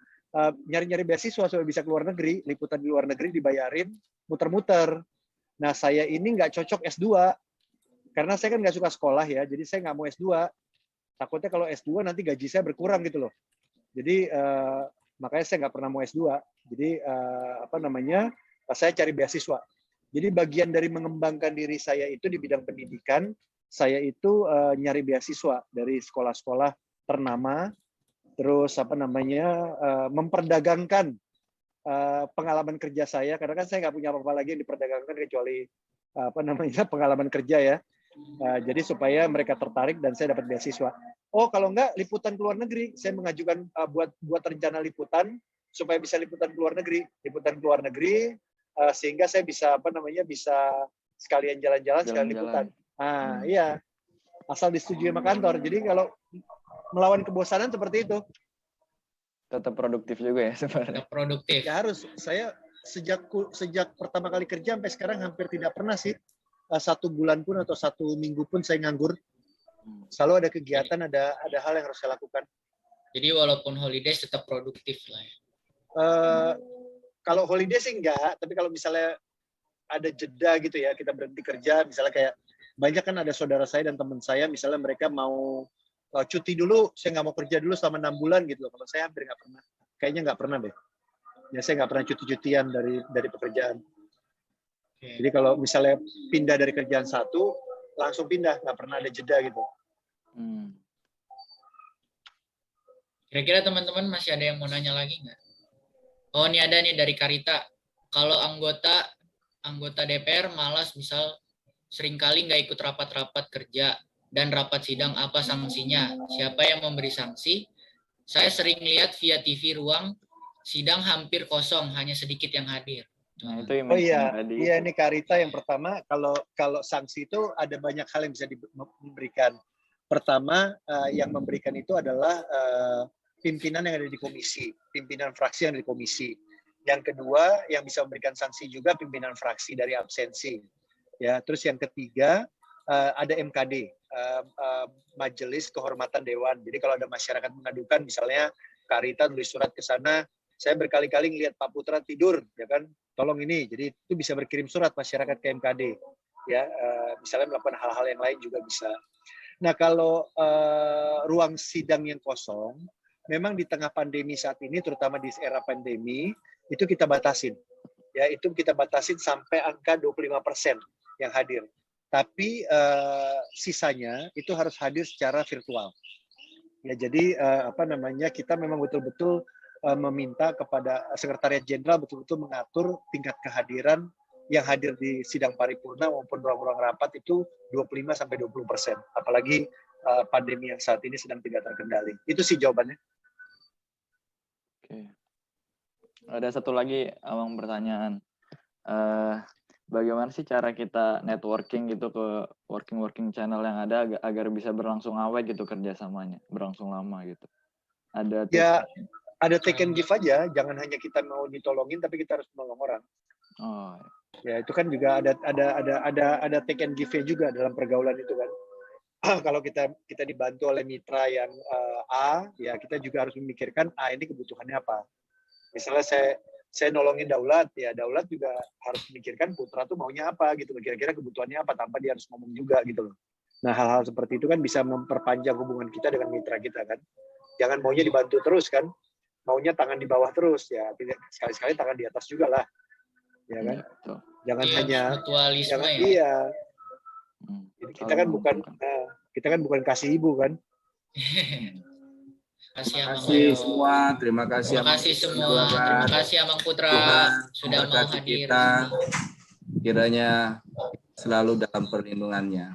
nyari-nyari beasiswa supaya bisa keluar negeri, liputan di luar negeri dibayarin, muter-muter. Nah saya ini nggak cocok S2 karena saya kan nggak suka sekolah ya, jadi saya nggak mau S2. Takutnya kalau S2 nanti gaji saya berkurang gitu loh. Jadi makanya saya nggak pernah mau S2. Jadi saya cari beasiswa. Jadi bagian dari mengembangkan diri saya itu di bidang pendidikan, saya itu nyari beasiswa dari sekolah-sekolah ternama, terus memperdagangkan pengalaman kerja saya, karena kan saya nggak punya apa-apa lagi yang diperdagangkan kecuali pengalaman kerja ya. Jadi supaya mereka tertarik dan saya dapat beasiswa. Oh kalau enggak liputan ke luar negeri, saya mengajukan buat rencana liputan supaya bisa liputan ke luar negeri, sehingga saya bisa bisa sekalian jalan-jalan sekalian liputan. Iya, asal disetujui sama kantor. Jadi kalau melawan kebosanan seperti itu. Tetap produktif juga ya sebenarnya. Tetap produktif. Ya harus. Saya sejak pertama kali kerja sampai sekarang hampir tidak pernah sih 1 bulan pun atau 1 minggu pun saya nganggur. Selalu ada kegiatan, ada hal yang harus saya lakukan. Jadi walaupun holidays tetap produktif lah ya. Kalau holiday sih enggak, tapi kalau misalnya ada jeda gitu ya, kita berhenti kerja, misalnya kayak banyak kan ada saudara saya dan teman saya, misalnya mereka mau cuti dulu, saya nggak mau kerja dulu selama 6 bulan gitu loh. Kalau saya hampir nggak pernah, kayaknya nggak pernah deh. Ya saya nggak pernah cuti-cutian dari pekerjaan. Jadi kalau misalnya pindah dari kerjaan satu, langsung pindah, nggak pernah ada jeda gitu. Kira-kira teman-teman masih ada yang mau nanya lagi nggak? Oh, ini ada nih dari Karita. Kalau anggota DPR malas misal seringkali nggak ikut rapat-rapat kerja dan rapat sidang, apa sanksinya? Siapa yang memberi sanksi? Saya sering lihat via TV ruang sidang hampir kosong, hanya sedikit yang hadir. Nah, itu yang iya ini Karita yang pertama, kalau sanksi itu ada banyak hal yang bisa diberikan. Pertama, yang memberikan itu adalah pimpinan yang ada di komisi, pimpinan fraksi yang ada di komisi. Yang kedua, yang bisa memberikan sanksi juga pimpinan fraksi dari absensi. Ya, terus yang ketiga ada MKD, Majelis Kehormatan Dewan. Jadi kalau ada masyarakat mengadukan, misalnya Karita tulis surat ke sana, saya berkali-kali ngelihat Pak Putra tidur, ya kan? Tolong ini. Jadi itu bisa berkirim surat masyarakat ke MKD. Ya, misalnya melakukan hal-hal yang lain juga bisa. Nah, kalau ruang sidang yang kosong, memang di tengah pandemi saat ini, terutama di era pandemi, itu kita batasin. Ya, itu kita batasin sampai angka 25% yang hadir. Tapi sisanya itu harus hadir secara virtual. Ya, jadi kita memang betul-betul meminta kepada Sekretariat Jenderal betul-betul mengatur tingkat kehadiran yang hadir di sidang paripurna maupun ruang-ruang rapat itu 25-20%. Apalagi pandemi yang saat ini sedang tidak terkendali. Itu sih jawabannya. Oke. Ada satu lagi Amang pertanyaan. Bagaimana sih cara kita networking gitu ke working channel yang ada agar bisa berlangsung awet gitu kerjasamanya, berlangsung lama gitu? Ada ya, ada take and give aja. Jangan hanya kita mau ditolongin, tapi kita harus menolong orang. Oh. Ya itu kan juga ada take and give-nya juga dalam pergaulan itu kan. kalau kita dibantu oleh mitra yang A, ya kita juga harus memikirkan A ini kebutuhannya apa. Misalnya saya nolongin Daulat, ya Daulat juga harus memikirkan Putra tuh maunya apa gitu, kira-kira kebutuhannya apa tanpa dia harus ngomong juga gitu loh. Nah, hal-hal seperti itu kan bisa memperpanjang hubungan kita dengan mitra kita kan. Jangan maunya dibantu terus kan, maunya tangan di bawah terus, ya sekali-sekali tangan di atas juga lah, ya kan. Jangan hanya mutualisme ya. Iya. Kita kan bukan kasih ibu kan. Terima kasih semua, terima kasih semua, terima kasih Amang Putra sudah mau hadir. Kita kiranya selalu dalam perlindungannya.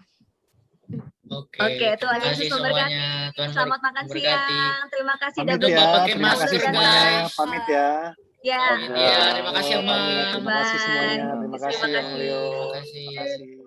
Oke, Tuhan Yesus memberkati. Selamat makan siang. Terima kasih sudah pakai masker, guys. Pamit ya. Ya. Terima kasih Amang. Terima kasih semuanya. Terima kasih. Terima kasih.